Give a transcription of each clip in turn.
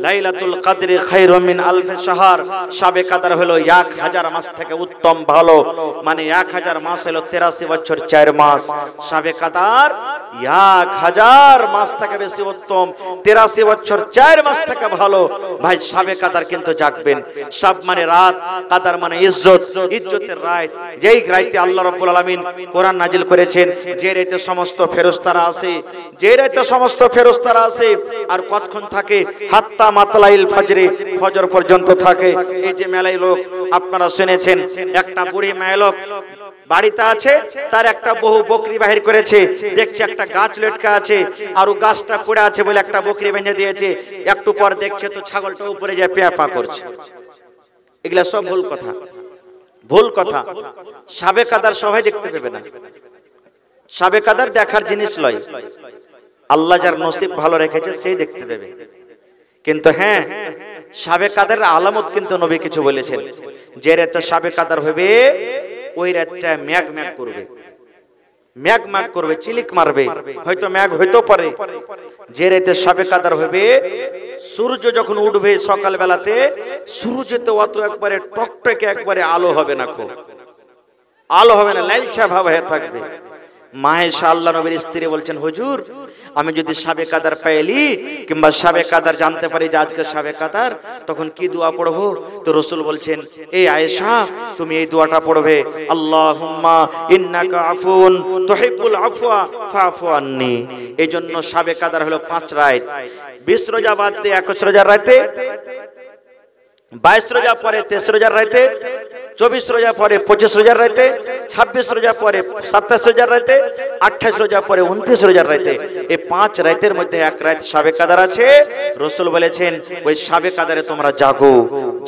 লাইলাতুল কদরি খায়রুম মিন আলফি শাহর, শাবে কদর হলো 1000 মাস থেকে উত্তম ভালো, মানে 1000 মাস হলো 83 বছর 4 মাস। শাবে কদর 1000 মাস থেকে বেশি উত্তম, 83 বছর 4 মাস থেকে ভালো। ভাই শাবে কদর কিন্তু জাগবেন। শাব মানে রাত, কদর মানে ইজ্জত, ইজ্জতের রাত, যেই রাতে আল্লাহ রাব্বুল আলামিন কোরআন নাজিল করেছেন, যে রাতে সমস্ত ফেরেশতারা আসে, যে রাতে সমস্ত ফেরেশতারা আসে। আর কতক্ষণ থাকে? হাত্তা মাতলাইল ফজরে, ফজর পর্যন্ত থাকে। এই যে মেলাই লোক আপনারা শুনেছেন, একটা বুড়ি মেয়ে লোক বাড়িতে আছে, তার একটা বহু বকরি বাহির করেছে, দেখছে একটা গাছ লটকা আছে, আর ও গাছটা পড়ে আছে বলে একটা বকরি ভেঙে দিয়েছে। একটু পর দেখছে তো ছাগলটা উপরে যায় পেয়া পা করছে। এগুলা সব ভুল কথা, ভুল কথা। শাবে কদর সবাই দেখতে পাবে না, শাবে কদর দেখার জিনিস লয়, আল্লাহ যার নসিব ভালো রেখেছে সেই দেখতে পাবে। কিন্তু হ্যাঁ, শাবে কদরের আলামত কিন্তু নবী কিছু বলেছেন, যে রাতে শাবে কদর হবে ওই রাতটা মেঘ মেঘ করবে, মেঘ মেঘ করবে, চিলিক মারবে, হয়তো মেঘ হইতো পারে। যে রাতে শাবে কদর হবে, সূর্য যখন উঠবে সকাল বেলাতে, সূর্যতে অত একবারে টকটকে একবারে আলো হবে না, খুব আলো হবে না, লালচা ভাব হয়ে থাকবে। মায়েশা আল্লাহ নবীর স্ত্রী বলছেন, হুজুর আমি যদি শাবে কদর পেলি কিংবা শাবে কদর জানতে পারি যে আজকে শাবে কদর, তখন কি দোয়া পড়বো? তো রাসূল বলছেন, এই আয়েশা তুমি এই দোয়াটা পড়বে, আল্লাহুম্মা ইন্নাকা আফুন তুহিব্বুল আফওয়া ফাফু আন্নি। এই জন্য শাবে কদর হলো 5 রাত, 20 রোজা বাদ দিয়ে 21 রোজার রাতে, 22 রোজা পরে 23 রোজার রাতে, 24 রোজা পরে 25 রোজার রাতে, 26 রোজা পরে 27 রোজার রাতে, 28 রোজা পরে 29 রোজার রাতে। এই 5 রাতের মধ্যে এক রাত শাবে কদর আছে। রাসূল বলেছেন ওই শাবে কদরে তোমরা জাগো,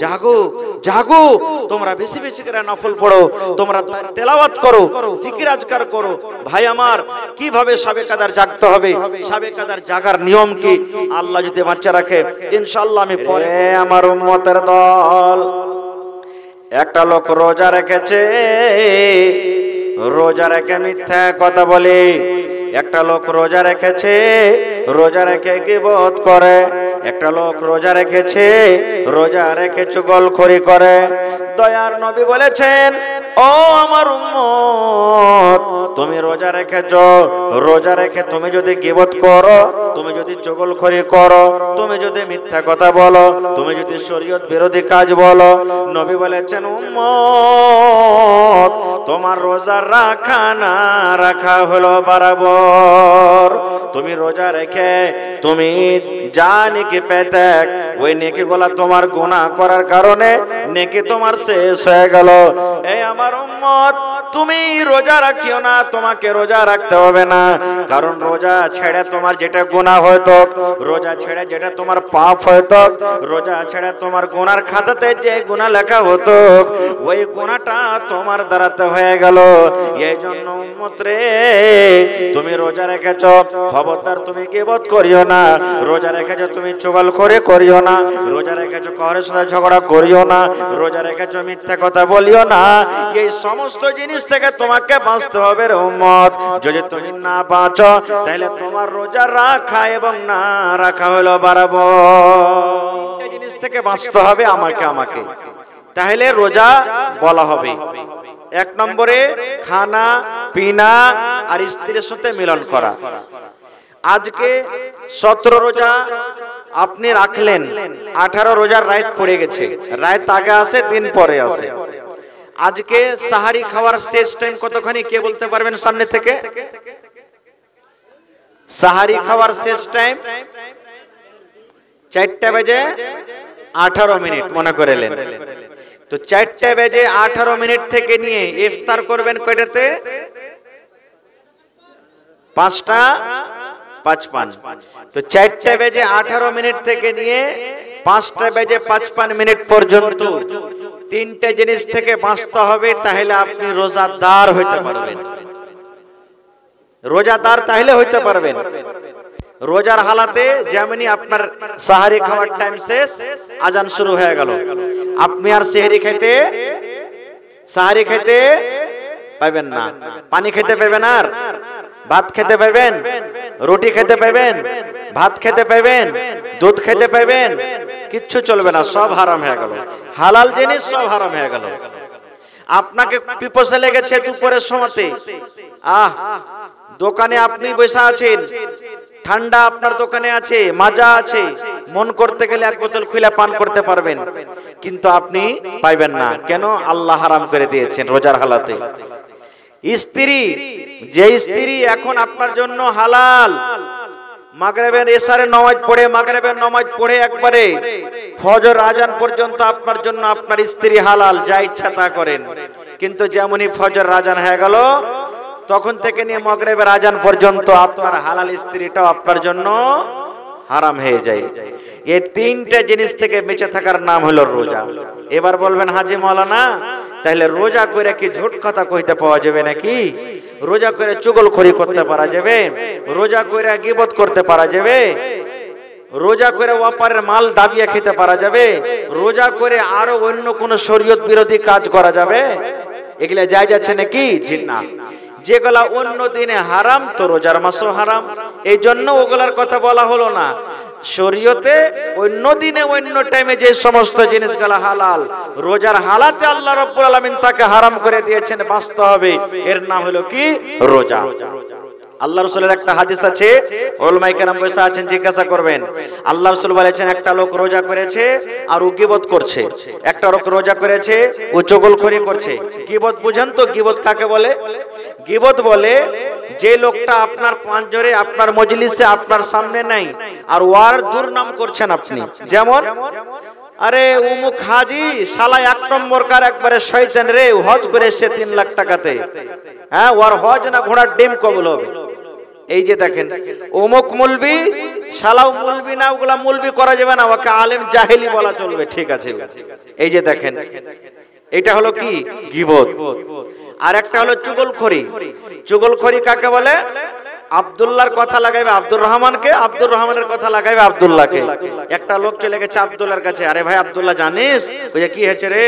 জাগো, জাগো, তোমরা বেশি বেশি করে নফল পড়ো, তোমরা তেলাওয়াত করো, জিকির আজকার করো। ভাই আমার, কিভাবে শাবে কদর জাগতে হবে, শাবে কদর জাগার নিয়ম কি, আল্লাহ যদি বাঁচিয়ে রাখে ইনশাআল্লাহ আমি পরে। আমার উম্মতের দল, একটা লোক রোজা রেখেছে, রোজা রেখে মিথ্যা কথা বলে। একটা লোক রোজা রেখেছে, রোজা রেখে গীবত করে। একটা লোক রোজা রেখেছে, রোজা রেখে চুগলখড়ি করে। দয়ার নবী বলেছেন, ও আমার উম্মত, তুমি রোজা রেখেছো, রোজা রেখে তুমি যদি গীবত করো, তুমি যদি চুগলখড়ি করো, তুমি যদি মিথ্যা কথা বলো, তুমি যদি শরীয়ত বিরোধী কাজ বলো, নবী বলেছেন উম্মত তোমার রোজা রাখা না রাখা হলো বরাবর। তুমি রোজা রেখে তুমি যা নেকি পেতে, ওই নেকি গুলা তোমার গুনাহ করার কারণে নেকি তোমার শেষ হয়ে গেল। এই আমার উম্মত, তুমি রোজা রাখিও না, তোমাকে রোজা রাখতে হবে না, কারণ রোজা ছেড়ে তোমার যেটা গুনাহ হতো, রোজা ছেড়ে যেটা তোমার পাপ হতো, রোজা ছেড়ে তোমার গুনার খাতাতে যে গুনাহ লেখা হতো, ওই গুনাহটা তোমার দ্বারাতে হয়ে গেল। এই জন্য উম্মত রে, তুমি রোজা রেখেছো, খবরদার তুমি গীবত করিও না। রোজা রেখেছো তুমি চুগলখড়ি করিও না। রোজা রেখেছো কারোর সাথে ঝগড়া করিও না। রোজা রেখেছো মিথ্যা কথা বলিও না। এই সমস্ত জিনিস থেকে তোমাকে বাঁচতে হবে রে উম্মত। যদি তুমি না বাঁচো, তাহলে তোমার রোজা রাখা এবং না রাখা হলো বরাবর। এই জিনিস থেকে বাঁচতে হবে আমাকে, তাহলে রোজা বলা হবে। 1 নম্বরে খানা পিনা আর স্ত্রীর সাথে মিলন করা। আজকে 17 রোজা আপনি রাখলেন, 18 রোজার রাত পড়ে গেছে, রাত আগে আসে দিন পরে আসে। আজকে সাহারি খাওয়ার শেষ টাইম কতখানি কে বলতে পারবেন সামনে থেকে? সাহারি খাওয়ার শেষ টাইম 4টা বেজে 18 মিনিট মনে করেলেন। তো 4টা বেজে 18 মিনিট থেকে নিয়ে ইফতার করবেন কয়টাতে? 5:55। তো 4টা বেজে 18 মিনিট থেকে নিয়ে 5টা বেজে 55 মিনিট পর্যন্ত 3টে জিনিস থেকে বাঁচতে হবে, তাহলে আপনি রোজাদার হইতে পারবেন। রোজাদার তাহলে হইতে পারবেন। রোজার হালাতে যেমনি আপনার সাহারি খাওয়ার টাইম শেষ, আজান শুরু হয়ে গেল, আপনি আর সাহারি খেতে পাবেন না, পানি খেতে পাবেন আর ভাত খেতে পাবেন, রুটি খেতে পাবেন, ভাত খেতে পাবেন, দুধ খেতে পাবেন, কিচ্ছু চলবে না, সব হারাম হয়ে গেল। হালাল জিনিস সব হারাম হয়ে গেল। আপনাকে পিপাসা লেগেছে দুপুরের সময়তে, দোকানে আপনি বসে আছেন, ঠান্ডা আপনার দোকানে আছে, মাজা আছে, মন করতে গেলে এক বোতল খুলে পান করতে পারবেন, কিন্তু আপনি পাইবেন না। কেন? আল্লাহ হারাম করে দিয়েছেন রোজার হালাতে। স্ত্রী, যে স্ত্রী এখন আপনার জন্য হালাল, মাগরিবের এশারের নামাজ পড়ে, মাগরিবের নামাজ পড়ে একবারে ফজর আজান পর্যন্ত আপনার জন্য আপনার স্ত্রী হালাল, যা ইচ্ছা তা করেন। কিন্তু যেমনই ফজর আজান হয়ে গেল, তখন থেকে নিয়ে মাগরিবের আজান পর্যন্ত আপনার হালাল স্ত্রীটাও আপনার জন্য হারাম হয়ে যায়। এই তিনটা জিনিস থেকে বেঁচে থাকার নাম হলো রোজা। এবার বলবেন হাজী মাওলানা, তাহলে রোজা করে কি ঝুট কথা কইতে পাওয়া যাবে নাকি? রোজা করে চুগলখড়ি করতে পারা যাবে? রোজা করে গীবত করতে পারা যাবে? রোজা করে অপরের মাল দাবিয়ে খেতে পারা যাবে? রোজা করে আরো অন্য কোন শরীয়ত বিরোধী কাজ করা যাবে? এগুলা জায়েজ আছে নাকি? জি না। যেগুলা অন্য দিনে হারাম, তো রোজার মাসও হারাম, এই জন্য ওগুলার কথা বলা হলো না। শরীয়তে অন্য দিনে অন্য টাইমে যে সমস্ত জিনিসগুলা হালাল, রোজার হালাতে আল্লাহ রাব্বুল আলামিন তাকে হারাম করে দিয়েছেন, বাঁচতে হবে, এর নাম হলো কি? রোজা। আল্লাহ রাসূলের একটা হাদিস আছে, উলামায়ে কেরাম বসে আছেন, জিজ্ঞাসা করবেন। আল্লাহ রাসূল বলেছেন, একটা লোক রোজা করেছে আর ও গীবত করছে, একটা লোক রোজা করেছে ও চুগলখড়ি করছে। গীবত বুঝেন তো? গীবত কাকে বলে? গীবত বলে যে লোকটা আপনার পাঁজরে, আপনার মজলিসে, আপনার সামনে নাই, আর ওয়ার দুর্নাম করছেন আপনি। যেমন, আরে উমুক হাজি শালা এক নম্বর কার, একবারে শয়তান রে, হজ করে এসেছে 3 লাখ টাকাতে, হ্যাঁ ওর হজ না ঘোড়ার ডিম কবুল হবে। এই যে দেখেন, অমুক মুলবি, শালাও মুলবি না, ওগুলা মুলবি করা যাবে না, ওকে আলেম জাহেলি বলা চলবে, ঠিক আছে। এই যে দেখেন, এটা হলো কি? গীবত। আর একটা হলো চুগলখড়ি। চুগলখড়ি কাকে বলে? আব্দুল্লাহর কথা লাগাইবে আব্দুর রহমানকে, আব্দুর রহমানের কথা লাগাইবে আব্দুল্লাহকে। একটা লোক চলে গেছে আব্দুল্লাহর কাছে, আরে ভাই আব্দুল্লাহ জানিস ওই কি হয়েছে রে?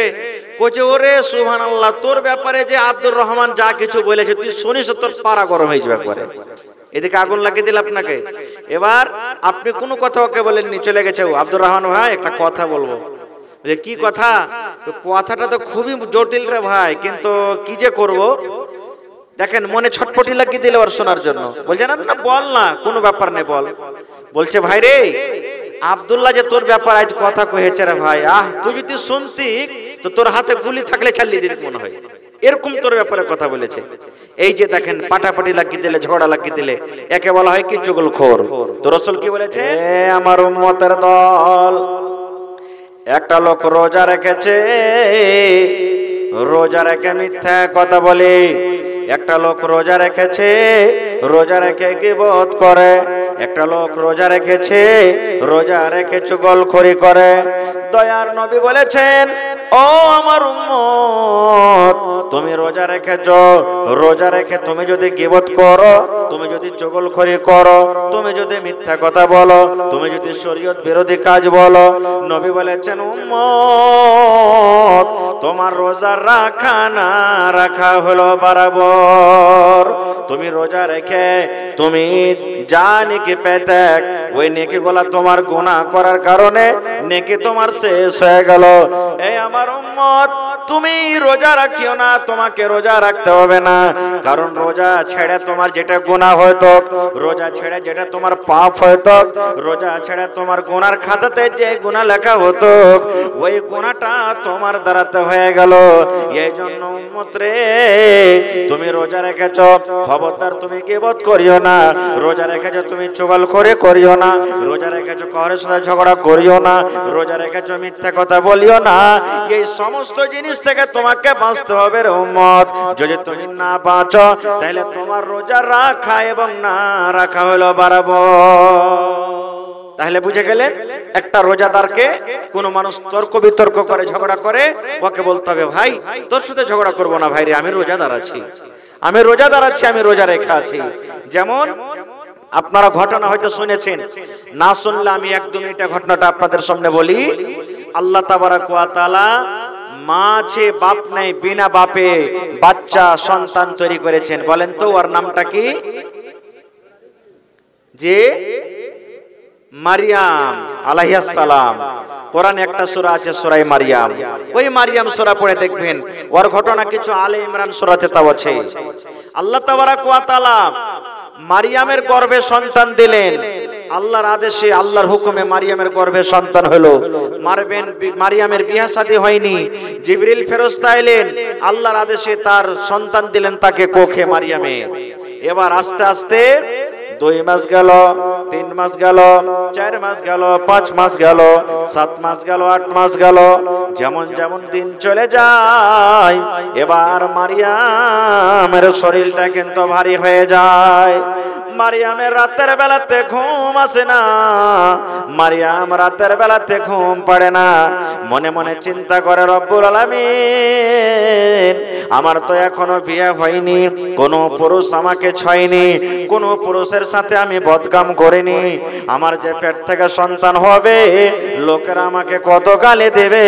কইছে, ওরে সুবহানাল্লাহ, তোর ব্যাপারে যে আব্দুর রহমান যা কিছু বলেছে তুই শুনিস, তোর পারা গরম হয়ে যাবে একবারে। এদিকে আগুন লাগিয়ে দিল আপনাকে। এবার আপনি কোনো কথা ওকে বলেননি, চলে গেছে ও, আব্দুর রহমান ভাই একটা কথা বলবো। কি কথা? কথাটা তো খুবই জটিল রে ভাই, কিন্তু কি যে করব। দেখেন মনে ছটফটি লাগিয়ে দিল ওর শোনার জন্য। বলছে, না না বল না, কোনো ব্যাপার নেই বল। বলছে, ভাই রে আব্দুল্লাহ যে তোর ব্যাপার আজ কথা কয়েছে রে ভাই, তুই যদি শুনতি তো তোর হাতে গুলি থাকলে চালিয়ে দিতে মনে হয়, এরকম তোর ব্যাপারে কথা বলেছে। এই যে দেখেন, পাটাপাটি লাগিয়ে দিলে, ঝগড়া লাগিয়ে দিলে, একে বলা হয় কি? চুগলখোর। তো রাসূল কি বলেছে? আমার উম্মতের দল, একটা লোক রোজা রেখেছে, রোজা রেখে মিথ্যা কথা বলে। একটা লোক রোজা রেখেছে, রোজা রেখে গীবত করে। একটা লোক রোজা রেখেছে, রোজা রেখে চুগলখড়ি করে। দয়ার নবী বলেছেন, ও আমার উম্মত, তুমি রোজা রেখেছো, রোজা রেখে তুমি যদি গীবত করো, তুমি যদি চুগলখড়ি করো, তুমি যদি মিথ্যা কথা বলো, তুমি যদি শরীয়ত বিরোধী কাজ বলো, নবী বলেছেন, উম্মত তোমার রোজা রাখা না রাখা হলো বরাবর। তুমি রোজা রেখে তুমি যা নেকি পেতে, ওই নেকি গুলা তোমার গুনাহ করার কারণে নেকি তোমার শেষ হয়ে গেল। এই আমার উম্মত, তুমি রোজা রাখিও না, তোমাকে রোজা রাখতে হবে না, কারণ রোজা ছেড়ে তোমার যেটা গুনাহ হতো, রোজা ছেড়ে যেটা তোমার পাপ হতো, রোজা ছেড়ে তোমার গুনার খাতাতে যে গুনাহ লেখা হতো, ওই গুনাহটা তোমার দ্বারাতে হয়ে গেল। এই জন্য উম্মত রে, তুমি রোজা রেখেছো, খবরদার তুমি গীবত করিও না। রোজা রেখেছো, তুমি চুগলখড়ি করিও না। রোজা রেখেছো, কারোর সাথে ঝগড়া করিও না। রোজা রেখেছো, মিথ্যা কথা বলিও না। এই সমস্ত জিনিস থেকে তোমাকে বাঁচতে হবে রে উম্মত। যদি তুমি না বাঁচো, তাহলে তোমার রোজা রাখা এবং না রাখা হলো বরাবর। তাহলে বুঝে গেলেন, একটা রোজাদারকে কোন মানুষ তর্ক বিতর্ক করে, ঝগড়া করে, ওকে বলতে হবে, ভাই তোর সাথে ঝগড়া করবো না ভাই রে, আমি রোজাদার আছি, আমি রোজাদার আছি, আমি রোজা রেখা আছি। যেমন আপনারা ঘটনা হয়তো শুনেছেন, না শুনলে আমি একদম এটা ঘটনাটা আপনাদের সামনে বলি। আল্লাহ তাবারাক ওয়া তাআলা মা আছে, বাপ নেই, বিনা বাপে বাচ্চা সন্তান তৈরি করেছেন। বলেন তো ওর নামটা কি? যে মারিয়াম আলাইহিস সালাম, কোরআনে একটা সূরা আছে সূরা মারিয়াম, ওই মারিয়াম সূরা পড়ে দেখবেন ওর ঘটনা কিছু আলে ইমরান সূরাতে তাও আছে। আল্লাহ তাবারাক ওয়া তাআলা মারিয়ামের গর্ভে সন্তান দিলেন, আল্লাহর আদেশে আল্লাহর হুকুমে মারিয়ামের গর্ভে সন্তান হলো। মারিয়ামের বিয়ে শাদী হয়নি, জিবরিল ফেরেশতা এলেন, আল্লাহর আদেশে তার সন্তান দিলেন তাকে কোখে মারিয়ামে। এবার আস্তে আস্তে 2 মাস গেল, 3 মাস গেল, 4 মাস গেল, 5 মাস গেল, 7 মাস গেল, 8 মাস গেল, যেমন যেমন দিন চলে যায় এবার মারিয়ামের শরীরটা কিন্তু ভারী হয়ে যায়। মারিয়ামের রাতের বেলাতে ঘুম আসে না, মারিয়াম রাতের বেলাতে ঘুম পড়ে না, মনে মনে চিন্তা করে রব্বুল আলামিন আমার তো এখনো বিয়ে হয়নি, কোন পুরুষ আমাকে ছয়নি, কোন পুরুষের সাথে আমি বদকাম করিনি, আমার যে পেট থেকে সন্তান হবে লোকেরা আমাকে কত গালি দেবে,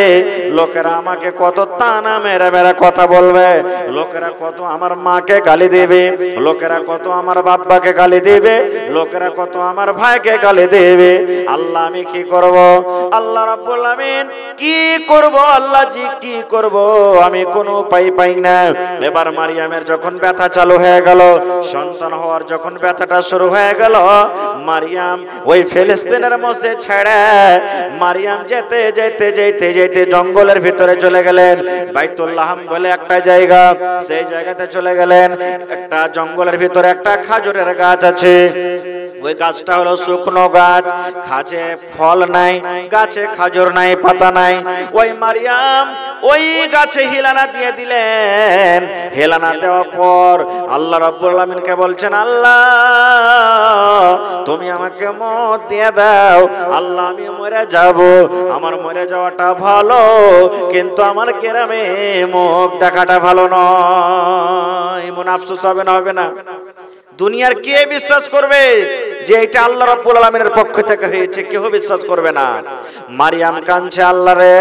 লোকেরা আমাকে কত তানা মেরে মেরে কথা বলবে, লোকেরা কত আমার মাকে গালি দেবে, লোকেরা কত আমার বাবাকে গালি দেবে, লোকেরা কত আমার ভাইকে গালি দেবে। আল্লাহ আমি কি করব? আল্লাহ রাব্বুল আমিন কি করব? আল্লাহ জি কি করব? আমি কোনো উপায় পাই না। এবার মারিয়ামের যখন ব্যথা চালু হয়ে গেল, সন্তান হওয়ার যখন ব্যথাটা শুরু হয়ে গেল, মারিয়াম ওই ফিলিস্তিনের মধ্যে ছেড়ে মারিয়াম যেতে যেতে যেতে যেতে জঙ্গলের ভিতরে চলে গেলেন। বাইতুল্লাহম বলে একটা জায়গা, সেই জায়গাতে চলে গেলেন। একটা জঙ্গলের ভিতরে একটা খাজুরের গাছ আছে, ওই গাছটা হলো শুকনো গাছ, গাছে ফল নাই, গাছে খাজুর নাই, পাতা নাই। ওই মারিয়াম ওই গাছে হিলানা দিয়ে দিলেন। হেলানা দেওয়ার পর আল্লাহ রাব্বুল আলামিনকে বলছেন, আল্লাহ তুমি আমাকে মত দিয়ে দাও, আল্লাহ আমি মরে যাব, আমার মরে যাওয়াটা ভালো, কিন্তু আমার কেরামে মুখ দেখাটা ভালো নয়। মন আফসোস হবে না? হবে না? দুনিয়ার কে বিশ্বাস করবে যে এটা আল্লাহ রাব্বুল আলামিনের পক্ষ থেকে হয়েছে? কেউ বিশ্বাস করবে না। মারিয়াম কাঁদছে, আল্লাহ রে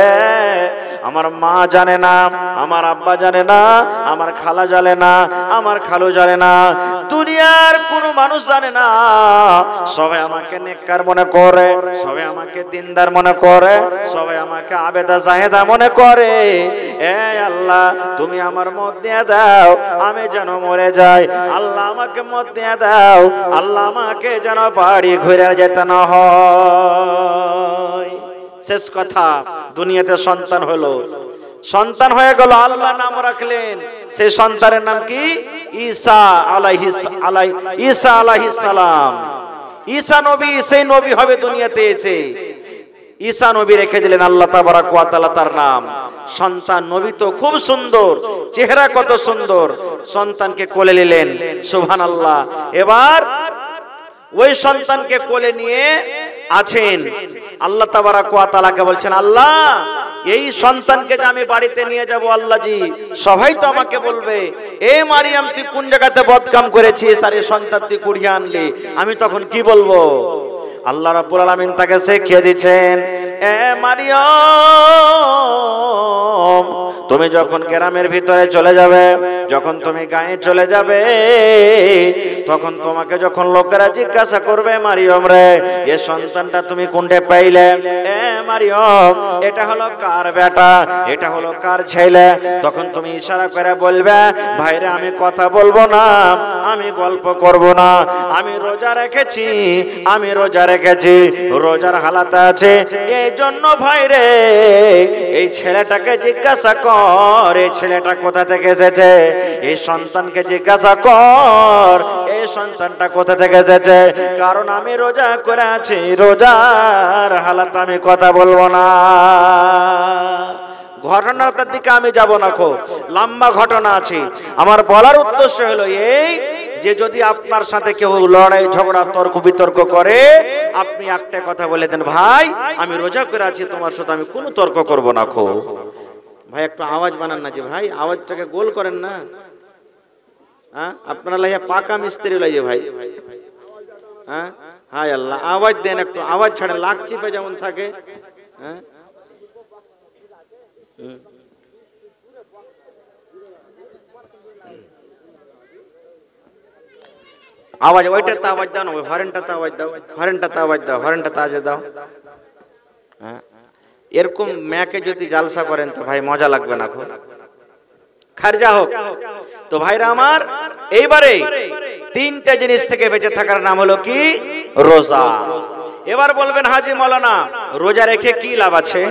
আমার মা জানে না, আমার আব্বা জানে না, আমার খালা জানে না, আমার খালু জানে না, দুনিয়ার কোনো মানুষ জানে না। সবাই আমাকে নেককার মনে করে, সবাই আমাকে দিনদার মনে করে, সবাই আমাকে আবেদা জাহেদা মনে করে। এ আল্লাহ তুমি আমার মত দিয়ে দাও, আমি যেন মরে যাই। আল্লাহ আমাকে মত দিয়ে দাও, আল্লাহ আমাকে যেন বাড়ি ঘুরে যেতে না হয়। শেষ কথা, দুনিয়াতে সন্তান হলো, সন্তান হয়ে গেল, আল্লাহ নাম রাখলেন। সেই সন্তানের নাম কি? ঈসা আলাইহিস সালাম। ঈসা নবী, সেই নবী হবে দুনিয়াতে এসে। ঈসা নবী রেখে দিলেন আল্লাহ তাবারাক ওয়া তাআলা তার নাম। সন্তান নবী তো খুব সুন্দর, চেহারা কত সুন্দর, সন্তানকে কোলে নিলেন, সুবহানাল্লাহ। এবার ওই সন্তানকে কোলে নিয়ে আছেন, আল্লাহ তাবারাক ওয়া তাআলাকে বলছেন, আল্লাহ এই সন্তানকে যে আমি বাড়িতে নিয়ে যাব, আল্লাহ জি সবাই তো আমাকে বলবে, এ মারিয়াম তুই কোন জায়গাতে বদকাম করেছিস, আর এই সন্তান তুই কুড়িয়ে আনলি, আমি তখন কি বলবো? আল্লাহ রাব্বুল আলামিন তাকে শিখিয়ে দিচ্ছেন, এ মারিয়াম তুমি যখন গ্রামের ভিতরে চলে যাবে, যখন তুমি গায়ে চলে যাবে, তখন তোমাকে যখন লোকেরা জিজ্ঞাসা করবে, মারিয়াম রে এই সন্তানটা তুমি কোনটা পাইলে? এ মারিয়াম এটা হলো কার বেটা, এটা হলো কার ছেলে? তখন তুমি ইশারা করে বলবে, ভাইরে আমি কথা বলবো না, আমি গল্প করব না, আমি রোজা রেখেছি, আমি রোজা রেখেছি, রোজার হালাতে আছে, এই জন্য ভাইরে এই ছেলেটাকে জিজ্ঞাসা কর, এই ছেলেটা কোথা থেকে এসেছে, এই সন্তানকে জিজ্ঞাসা কর, এই সন্তানটা কোথা থেকে এসেছে, কারণ আমি রোজা করে আছি, রোজার হালাতে আমি কথা বলবো না। ঘটনাটার দিকে আমি যাব না, খুব লম্বা ঘটনা আছে। আমার বলার উদ্দেশ্য হলো এই যে যদি আপনার সাথে কেউ লড়াই ঝগড়া তর্ক বিতর্ক করে, আপনি একটা কথা বলে দেন, ভাই আমি রোজা করে আছি, তোমার সাথে আমি কোনো তর্ক করব না। খুব ভাই একটু আওয়াজ বানান না, যে ভাই আওয়াজটাকে গোল করেন না। হ্যাঁ আপনারা লাইয়া পাকা মিস্ত্রি লাইয়ে ভাই। হ্যাঁ হায় আল্লাহ, আওয়াজ দেন একটু, আওয়াজ ছাড়েন, লাগ চিপে যেমন থাকে। হ্যাঁ আওয়াজ ওইটাতে আওয়াজ দাও না, ওই হরেনটাতে আওয়াজ দাও, হরেনটাতে আওয়াজ দাও, হরেনটাতে আওয়াজ দাও। হ্যাঁ, এরকম ম্যাকে যদি জালসা করেন তো ভাই মজা লাগবে না খুব। খারজা হোক। তো ভাইরা আমার, এইবারে তিনটা জিনিস থেকে বেঁচে থাকার নাম হলো কি? রোজা। এবার বলবেন হাজি মাওলানা রোজা রেখে কি লাভ আছে,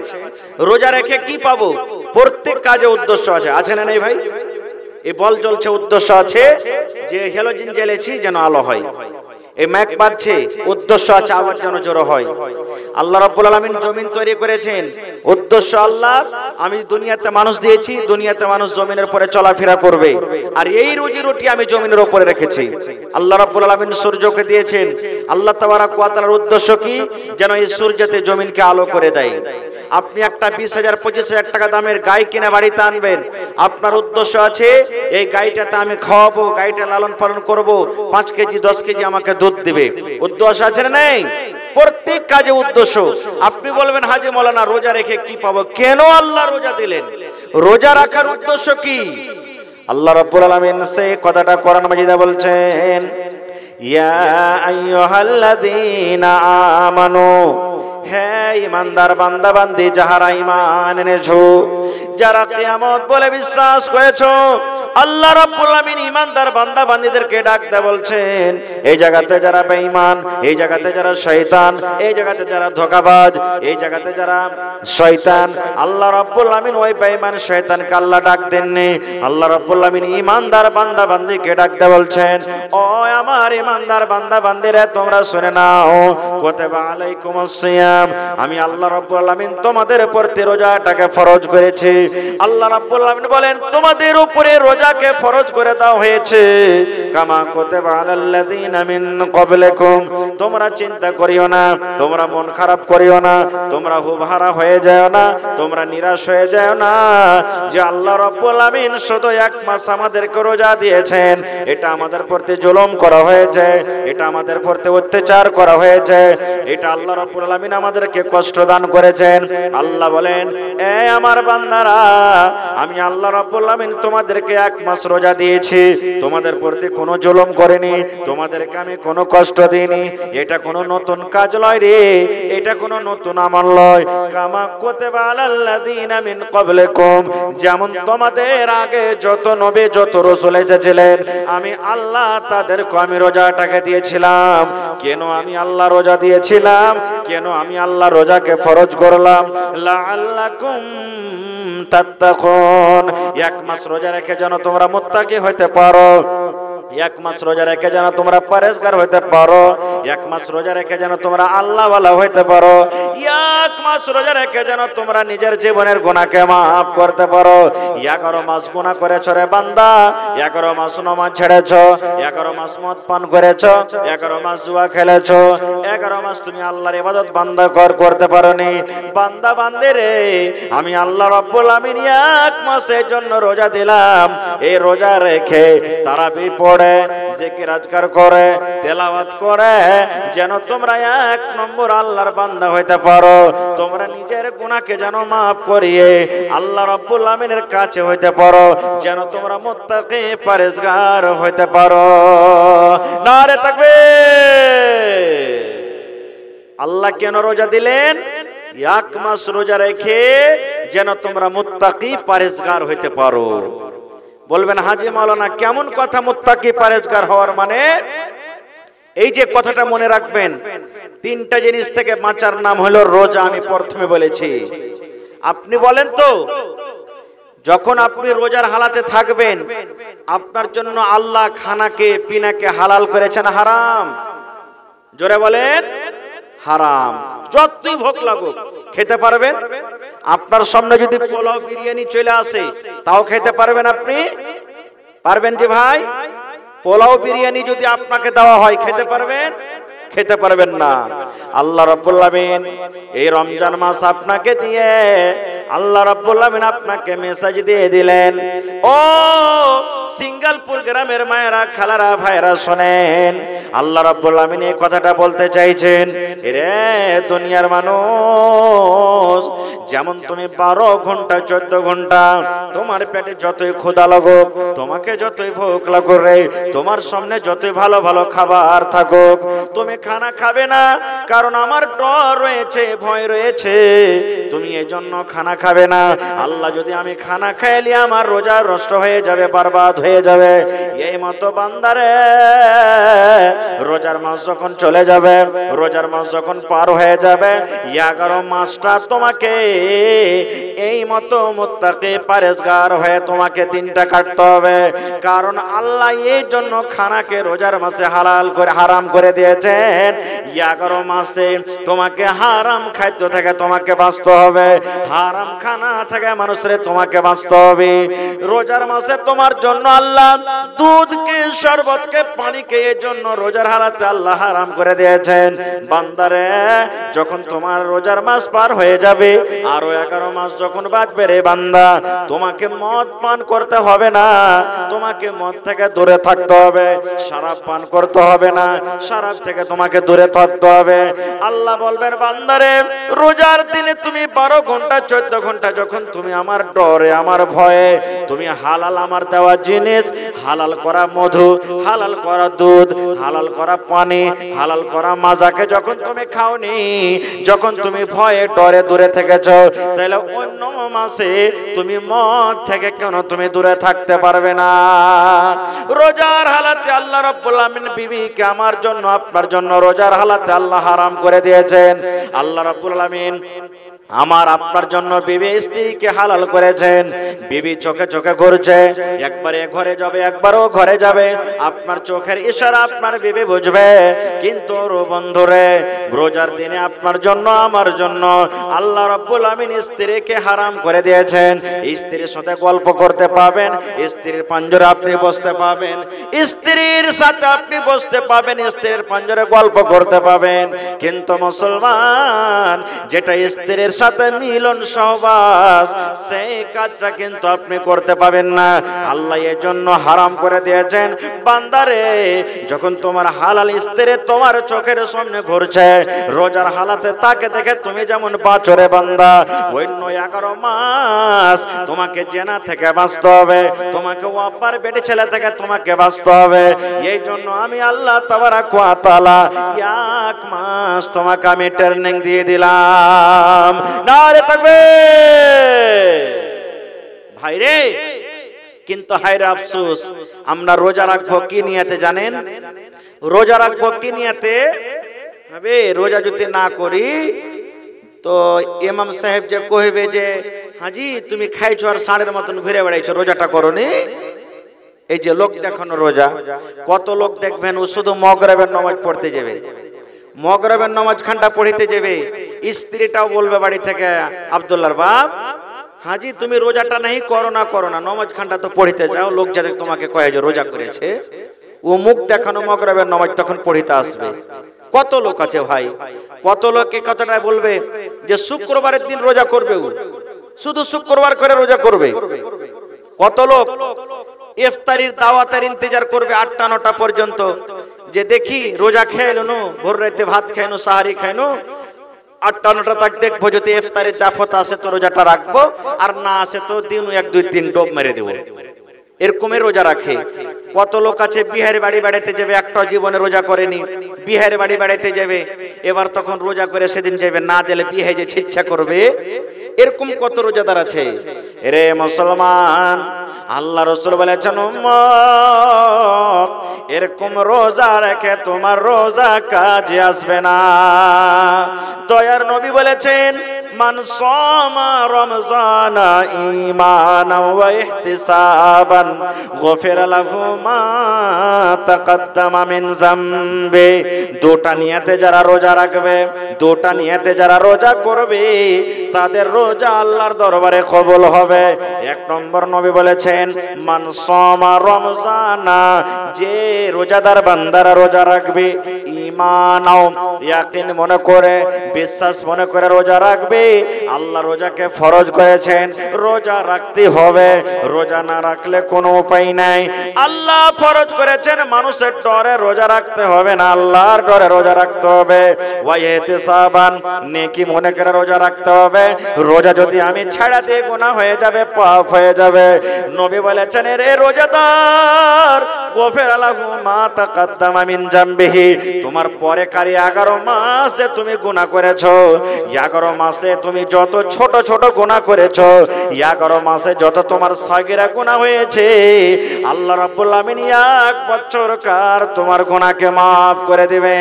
রোজা রেখে কি পাবো? প্রত্যেক কাজে উদ্দেশ্য আছে, আছে না নেই ভাই? এই বল জ্বলছে, উদ্দেশ্য আছে যে হ্যালোজিন জ্বেলেছি যেন আলো হয়, এই ম্যাক বাজছে উদ্দেশ্য আছে আওয়াজ যেন জোরে হয়। আল্লাহ রাব্বুল আলামিন জমিন তৈরি করেছেন, উদ্দেশ্য আল্লাহ আমি দুনিয়াতে মানুষ দিয়েছি, দুনিয়াতে মানুষ জমিনের উপরে চলাফেরা করবে, আর এই রুজি রুটি আমি জমিনের উপরে রেখেছি। আল্লাহ রাব্বুল আলামিন সূর্যকে দিয়েছেন, আল্লাহ তাবারাক ওয়া তাআলার উদ্দেশ্য কি? যেন এই সূর্যতে জমিনকে আলো করে দেয়। আপনি একটা 20,000 25,000 টাকা দামের গাই কিনে বাড়িতে আনবেন, আপনার উদ্দেশ্য আছে এই গাইটাতে আমি খাওয়াবো, গাইটা লালন পালন করব, 5 কেজি 10 কেজি আমাকে দুধ দিবে। উদ্দেশ্য আছে না নেই? প্রত্যেক কাজে উদ্দেশ্য। আপনি বলবেন হাজি মাওলানা রোজা রেখে কি পাবো? কেন আল্লাহ রোজা দিলেন? রোজা রাখার উদ্দেশ্য কি? আল্লাহ রাব্বুল আলামিন সেই কথাটা কোরআন মাজিদে বলছেন, ইয়া আইয়ুহাল্লাযীনা আমানু, হে ঈমানদার বান্দা বান্দি যাহারা ঈমান এনেছো, যারা কিয়ামত বলে বিশ্বাস করেছো। আল্লাহ রাব্বুল আলামিন ঈমানদার বান্দা বান্দীদেরকে ডাকতে বলছেন, এই জায়গাতে যারা বেঈমান, এই জায়গাতে যারা শয়তান, এই জায়গাতে যারা ধোঁকাবাজ, এই জায়গাতে যারা শয়তান, আল্লাহ রাব্বুল আলামিন ওই বেঈমান শয়তানকে আল্লাহ ডাক দেননি। আল্লাহ রাব্বুল আলামিন ঈমানদার বান্দা বান্দীকে ডাকতে বলছেন, ও আমার ঈমানদার বান্দা বান্দীরা তোমরা শুনে নাও, কুতিবা আলাইকুমুস সিয়াম, আমি আল্লাহ রাব্বুল আলামিন তোমাদের উপর রোজাটাকে ফরজ করেছি। আল্লাহ রাব্বুল আলামিন বলেন তোমাদের উপরে রোজাকে ফরজ করে দেওয়া হয়েছে, কামা কুতিবা আলাল্লাযীনা মিন ক্বাবলিকুম। তোমরা চিন্তা করিও না, তোমরা মন খারাপ করিও না, তোমরা হুবহারা হয়ে যাও না, তোমরা নিরাশ হয়ে যাও না যে আল্লাহ রাব্বুল আলামিন শুধু 1 মাস আমাদেরকে রোজা দিয়েছেন, এটা আমাদের প্রতি জুলুম করা হয়েছে, এটা আমাদের প্রতি অত্যাচার করা হয়েছে, এটা আল্লাহ রাব্বুল আলামিন আমাদেরকে কষ্ট দান করেছেন। আল্লাহ বলেন, এ আমার বান্দারা, আমি আল্লাহ রাব্বুল আলামিন তোমাদেরকে 1 মাস রোজা দিয়েছি, তোমাদের প্রতি কোনো জুলুম করিনি, তোমাদেরকে আমি কোনো কষ্ট দিইনি। এটা কোনো নতুন কাজ নয় রে, এটা কোনো নতুন আমল নয়। কামা কুতিবা আলাল্লাযীনা মিন ক্বাবলিকুম, যেমন তোমাদের আগে যত নবী যত রাসূল এসেছিলেন, আমি আল্লাহ তাদেরকে আমি রোজাটাকে দিয়েছিলাম। কেন আমি আল্লাহ রোজা দিয়েছিলাম? কেন আমি আল্লাহ রোজাকে ফরজ করলাম? লাআল্লাকুম তাত্তাকুন, 1 মাস রোজা রেখে যেন তোমরা মুত্তাকি হইতে পারো, 1 মাস রোজা রেখে যেন তোমরা পরেজগার হইতে পারো, 1 মাস রোজা রেখে যেন তোমরা আল্লাহওয়ালা হইতে পারো, 1 মাস রোজা রেখে যেন তোমরা নিজের জীবনের গুনাহকে maaf করতে পারো। 11 মাস গুনাহ করেছো রে বান্দা, 11 মাস নামাজ ছেড়েছো, 11 মাস মদ পান করেছো, 11 মাস জুয়া খেলেছো, 11 মাস তুমি আল্লাহর ইবাদত বান্দা করতে পারোনি। বান্দা বান্দে রে, আমি আল্লাহ রাব্বুল আলামিন 1 মাসের জন্য রোজা দিলাম। এই রোজা রেখে তারাবি পড়ে, জিকির আজকার করে, তেলাওয়াত করে যেন তোমরা 1 নম্বর আল্লাহর বান্দা হইতে পারো, তোমরা নিজের গুনাহকে যেন maaf করিয়ে আল্লাহ রাব্বুল আলামিনের কাছে হইতে পারো, যেন তোমরা মুত্তাকি পরেজগার হইতে পারো। নারে তাকবীর। আল্লাহ কেন রোজা দিলেন? 1 মাস রোজা রেখে যেন তোমরা মুত্তাকি পরেজগার হইতে পারো। বলবেন হাজি মাওলানা কেমন কথা মুত্তাকি পরেজগার হওয়ার মানে? এই যে কথাটা মনে রাখবেন, 3টা জিনিস থেকে বাঁচার নাম হলো রোজা। আমি প্রথমে বলেছি, আপনি বলেন তো, যখন আপনি রোজার হালাতে থাকবেন, আপনার জন্য আল্লাহ খানাকে পিনাকে হালাল করেছেন হারাম? জোরে বলেন, হারাম। যতই ভোগ লাগুক খেতে পারবেন? আপনার সামনে যদি পোলাও বিরিয়ানি চলে আসে, তাও খেতে পারবেন? আপনি পারবেন যে ভাই? পোলাও বিরিয়ানি যদি আপনাকে দেওয়া হয়, খেতে পারবেন? খেতে পারবেন না। আল্লাহ রাব্বুল আলামিন এই রমজান মাস আপনাকে দিয়ে, আল্লাহ রাব্বুল আলামিন আপনাকে মেসেজ দিয়ে দিলেন, ও সিঙ্গালপুর গ্রামের মায়েরা, খালারা, ভাইরা শোনেন, আল্লাহ রাব্বুল আলামিন এই কথাটা বলতে চাইছেন, রে দুনিয়ার মানুষ, যেমন তুমি 12 ঘন্টা 14 ঘন্টা তোমার পেটে যতই ক্ষুধা লাগুক, তোমাকে যতই ভোক লাগুক রে, তোমার সামনে যতই ভালো ভালো খাবার থাকুক, তুমি খানা খাবে না, কারণ আমার ডর রয়েছে, ভয় রয়েছে, তুমি এজন্য খানা খাবে না। আল্লাহ যদি আমি খানা খাইলে আমার রোজা নষ্ট হয়ে যাবে, বরবাদ হয়ে যাবে। এই মতো বান্দারে রোজার মাস যখন চলে যাবে, রোজার মাস যখন পার হয়ে যাবে, 11 মাসটা তোমাকে এই মতো মুত্তাকি পরেজগার হয়ে তোমাকে দিনটা কাটতে হবে। কারণ আল্লাহ এই জন্য খানাকে রোজার মাসে হালাল করে হারাম করে দিয়েছেন। 11 মাসে তোমাকে হারাম খাদ্য থেকে তোমাকে বাঁচতে হবে, হারাম খানা থেকে মানুষের তোমাকে বাঁচতে হবে। রোজার মাসে তোমার জন্য আল্লাহ দুধকে, শরবতকে, পানিকে এই জন্য রোজার হালাতে আল্লাহ হারাম করে দিয়েছেন। বান্দারে যখন তোমার রোজার মাস পার হয়ে যাবে, আরো 11 মাস যখন বাঁচবে রে বান্দা, তোমাকে মদ পান করতে হবে না, তোমাকে মদ থেকে দূরে থাকতে হবে, শরাব পান করতে হবে না, শরাব থেকে তোমাকে দূরে থাকতে হবে। আল্লাহ বলবেন বান্দারে রোজার দিনে তুমি 12 ঘন্টা 14 ঘন্টা যখন তুমি আমার ডরে, আমার ভয়ে তুমি হালাল আমার দেওয়া জিনিস, হালাল করা মধু, হালাল করা দুধ, হালাল করা পানি, হালাল করা মাজাকে যখন তুমি খাওনি, যখন তুমি ভয়ে ডরে দূরে থেকেছো, তাহলে অন্য মাসে তুমি মদ থেকে কেন তুমি দূরে থাকতে পারবে না? রোজার হালাতে আল্লাহ রাব্বুল আমিন বিবিকে আমার জন্য আপনার জন্য রোজার হালাতে আল্লাহ হারাম করে দিয়েছেন। আল্লাহ রাব্বুল আমিন আমার আপনার জন্য বিবি স্ত্রীকে হালাল করেছেন। বিবি চোখে চোখে ঘুরছে, একবার এ ঘরে যাবে, একবারও ঘরে যাবে, আপনার চোখের ইশারা আপনার বিবি বুঝবে। কিন্তু বন্ধুরে রোজার দিনে আপনার জন্য আমার জন্য আল্লাহ রাব্বুল আমিন স্ত্রীকে হারাম করে দিয়েছেন। স্ত্রীর সাথে গল্প করতে পাবেন, স্ত্রীর পাঞ্জরে আপনি বসতে পাবেন, স্ত্রীর সাথে আপনি বসতে পাবেন, স্ত্রীর পাঞ্জরে গল্প করতে পাবেন। কিন্তু মুসলমান যেটা স্ত্রীর সাথে মিলন সহবাস, সেই কাজটা কিন্তু আপনি করতে পাবেন না। আল্লাহ এর জন্য হারাম করে দিয়েছেন। বান্দারে যখন তোমার হালাল স্ত্রী তোমার চোখের সামনে ঘুরছে, রোজার হালাতে তাকে দেখে তুমি যেমন বাঁচরে বান্দা, অন্য 11 মাস তোমাকে জেনা থেকে বাঁচতে হবে, তোমাকে ওয়াপার বেটি ছেলে থেকে তোমাকে বাঁচতে হবে। এই জন্য আমি আল্লাহ তাবারাক ওয়া তাআলা 1 মাস তোমাকে আমি ট্রেনিং দিয়ে দিলাম। নারে তাকবীর। ভাইরে কিন্তু হায়রে আফসোস, আমরা রোজা রাখবো কি নিয়তে জানেন? রোজা রাখবো কি নিয়তে? হবে রোজা যদি না করি তো ইমাম সাহেব যে কইবে যে হাজি তুমি খাইছো আর ষাঁড়ের মতন ঘুরে বেড়াইছো, রোজাটা করোনি। এই যে লোক দেখানো রোজা, কত লোক দেখবেন ও শুধু মগরিবের নামাজ পড়তে যাবে, মগরিবের নামাজ খানটা পড়িতে যাবে, স্ত্রীটাও বলবে বাড়ি থেকে আব্দুল্লাহর বাপ হাজি তুমি রোজাটা নাই করো না, নামাজ খানটা তো পড়িতে যাও, লোক যাদের তোমাকে কয়ে যে রোজা করেছে, ও মুখ দেখানো মগরিবের নামাজ তখন পড়িতে আসবে। কত লোক আছে ভাই, কত লোক এই কথাটা বলবে যে শুক্রবারের দিন রোজা করবে, ও শুধু শুক্রবার করে রোজা করবে। কত লোক ইফতারির দাওয়াতের ইন্তজার করবে 8টা 9টা পর্যন্ত, যে দেখি রোজা খেয়ে নো, ভোর রাতে ভাত খাইনো, সাহারি খাইনো, 8টা 9টা তক দেখবো, যদি ইফতারের জাফত আসে তো রোজাটা রাখবো, আর না আসে তো দিন 1 2 3 ডোব মেরে দেবো। এরকমের রোজা রাখে। কত লোক আছে বিহারে বাড়ি বেড়াতে যাবে, একটা জীবনে রোজা করেনি, বিহারে বাড়ি বেড়াতে যাবে, এবার তখন রোজা করে সেদিন যাবে, না দিলে বিয়ে যে ইচ্ছা করবে। এরকম কত রোজাদার আছে রে মুসলমান। আল্লাহ রাসূল বলেছেন উম্মত এরকম রোজা রেখে তোমার রোজা কাজে আসবে না। দয়ার নবী বলেছেন মান সামা রমজানা ঈমানান ওয়া ইহতিসাবান গফিরা লাহু মা তাকদ্দামা মিন যামবি। দুটা নিয়তে যারা রোজা রাখবে, দুটা নিয়তে যারা রোজা করবে, তাদের রোজা আল্লাহর দরবারে কবুল হবে। 1 নম্বর নবী বলেছেন মান সামা রমজানা, যে রোজাদার বান্দারা রোজা রাখবে, ঈমানাও ইয়াকিন মনে করে, বিশ্বাস মনে করে রোজা রাখবে, আল্লাহ রোজাকে ফরজ করেছেন, রোজা রাখতে হবে, রোজা না রাখলে কোনো উপায় নাই। আল্লাহ ফরজ করেছেন, মানুষের ডরে রোজা রাখতে হবে না, আল্লাহর ডরে রোজা রাখতে হবে। ওয়া ইহতিসাবান, নেকি মনে করে রোজা রাখতে হবে। হবে, রোজা যদি আমি ছাড়া দিয়ে গুনাহ হয়ে যাবে, পাপ হয়ে যাবে। নবী বলেছেন, রে রোজাদার, গফির লাহু মা তাকাদ্দামা মিন জামবিহি, তোমার পরেকারী 11 মাসে তুমি গুনাহ করেছো, 11 মাসে তুমি যত ছোট ছোট গুনাহ করেছো, 11 মাসে যত তোমার সাগীরা গুনাহ হয়েছে, আল্লাহ রাব্বুল আমিন 1 বছর কার তোমার গুনাহকে maaf করে দিবেন।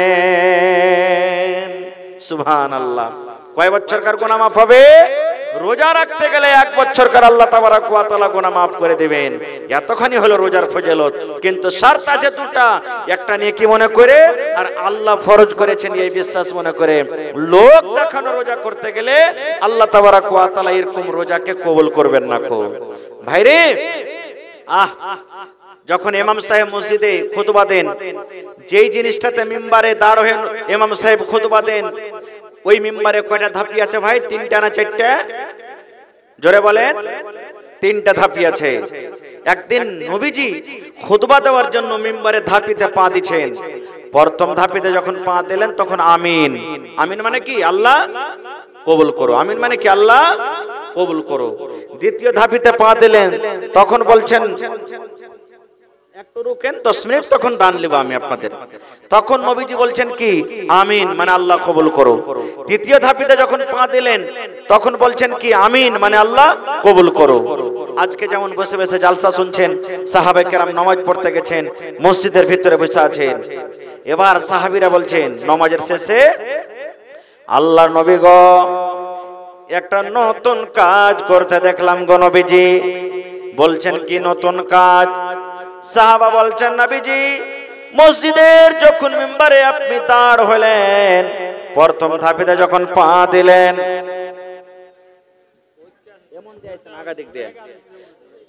সুবহানাল্লাহ। কয় বছর কার গুনাহ maaf হবে? রোজা রাখতে গেলে 1 বছর কার আল্লাহ তাবারক ওয়া তাআলা গুনাহ maaf করে দিবেন। এতখানি হলো রোজার ফজিলত। কিন্তু শর্ত আছে দুটা, একটা নেকি মনে করে আর আল্লাহ ফরজ করেছেন এই বিশ্বাস মনে করে। লোক দেখানো রোজা করতে গেলে আল্লাহ তাবারক ওয়া তাআলা এরকম রোজাকে কবুল করবেন না। কো ভাইরে, যখন ইমাম সাহেব মসজিদে খুতবা দেন, যেই জিনিসটাতে মিম্বারে দাঁড় হয়ে ইমাম সাহেব খুতবা দেন, ওই মিম্বারে কয়টা ধাপি আছে ভাই? 3টা না 4টা? জোরে বলেন। 3টা ধাপি আছে। একদিন নবীজি খুতবা দেওয়ার জন্য মিম্বারে ধাপিতে পা দিচ্ছেন। প্রথম ধাপিতে যখন পা দিলেন তখন আমিন, আমিন মানে কি? আল্লাহ কবুল করো। আমিন মানে কি? আল্লাহ কবুল করো। দ্বিতীয় ধাপিতে পা দিলেন, তখন বলছেন একটু রুকেন 10 মিনিট, তখন দান নেব আমি আপনাদের। তখন নবীজি বলছেন কি? আমিন মানে আল্লাহ কবুল করো। তৃতীয় ধাপিতে যখন পা দিলেন তখন বলছেন কি? আমিন মানে আল্লাহ কবুল করো। আজকে যেমন বসে বসে জালসা শুনছেন, সাহাবায়ে কেরাম নামাজ পড়তে গেছেন, মসজিদের ভিতরে বসে আছেন। এবার সাহাবীরা বলছেন নামাজের শেষে, আল্লাহর নবী গো, একটা নতুন কাজ করতে দেখলাম গো নবীজি। বলছেন কি নতুন কাজ? সাহাবা বলছেন, নবীজি মসজিদের যখন মিম্বারে আপনি দাঁড় হলেন, প্রথম ধাপিতে যখন পা দিলেন,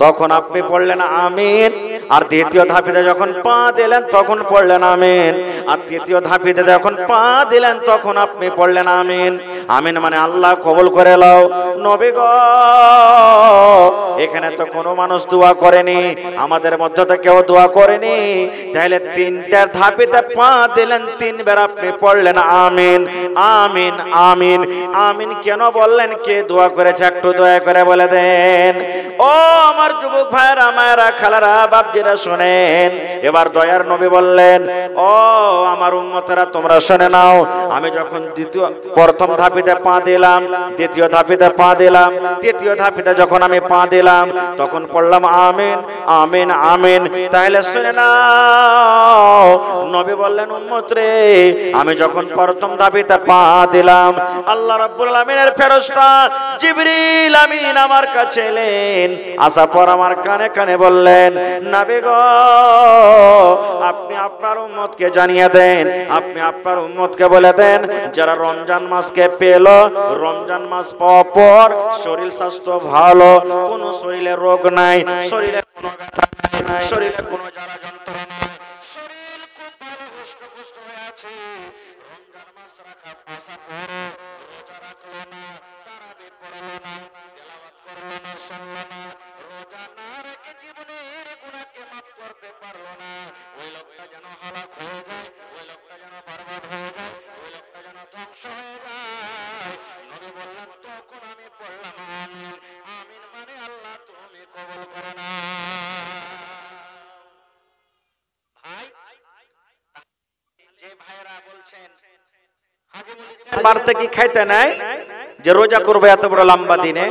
তখন আপনি পড়লেন আমিন। আর দ্বিতীয় ধাপিতে যখন পা দিলেন তখন পড়লেন আমিন। আর তৃতীয় ধাপিতে যখন পা দিলেন তখন আপনি পড়লেন আমিন। আমিন মানে আল্লাহ কবুল করে নাও। নবী গো, এখানে তো কোনো মানুষ দোয়া করেনি, আমাদের মধ্যে তো কেউ দোয়া করেনি, তাহলে 3টা ধাপিতে পা দিলেন, 3 বার আপনি পড়লেন আমিন, আমিন, আমিন। আমিন কেন বললেন? কে দোয়া করেছে একটু দয়া করে বলে দেন। ও আমার যুবক ভাইরা, মায়েরা, খালারা, বাপজিরা শুনেন। এবার দয়ার নবী বললেন, ও আমার উম্মতেরা তোমরা শুনে নাও, আমি যখন প্রথম ধাপিতে পা দিলাম, দ্বিতীয় ধাপিতে পা দিলাম, তৃতীয় ধাপিতে যখন আমি পা দিলাম তখন পড়লাম আমিন, আমিন, আমিন। তাহলে শুনে নাও, নবী বললেন উম্মত রে, আমি যখন প্রথম ধাপিতে পা দিলাম, আল্লাহ রাব্বুল আমিনের ফেরেশতা জিবরিল আমিন আমার কাছে এলেন। আসার পর আমার কানে কানে বললেন, নবী গো, আপনি আপনার উম্মতকে জানিয়ে দেন, আপনি আপনার উম্মতকে বলে দেন, যারা রমজান মাসকে পেল, রমজান মাস পাওয়ার পর শরীর স্বাস্থ্য ভালো, কোনো শরীরে রোগ নাই, শরীরে কোনো ব্যথা নাই, শরীরে কোনো জ্বালা যন্ত্রণা নাই, শরীর খুব ভালো হুষ্ট-পুষ্ট হয়ে আছে, রমজান মাস রাখা পাশা পড়ো, রোজা রাখলো না, তারাবি পড়লো না, তেলাওয়াত করলো না, শুনলো না, রোজা না রেখে জীবনের গুনাহকে মাফ করতে পারলো না, ওই লোকটা যেন হালাক হয়ে যায়, ওই লোকটা যেন বরবাদ হয়ে যায়, ওই লোকটা যেন ধ্বংস হয়ে যায়। নবী বললেন, তখন আমি পড়লাম আমিন, আমিন মানে আল্লাহ তুমি কবুল করো না। ভাই, যে ভাইরা বলছেন হাজি বলেছেন বাড়তে কি খাইতে নাই, যে রোজা করবে এত বড় লম্বা দিনে,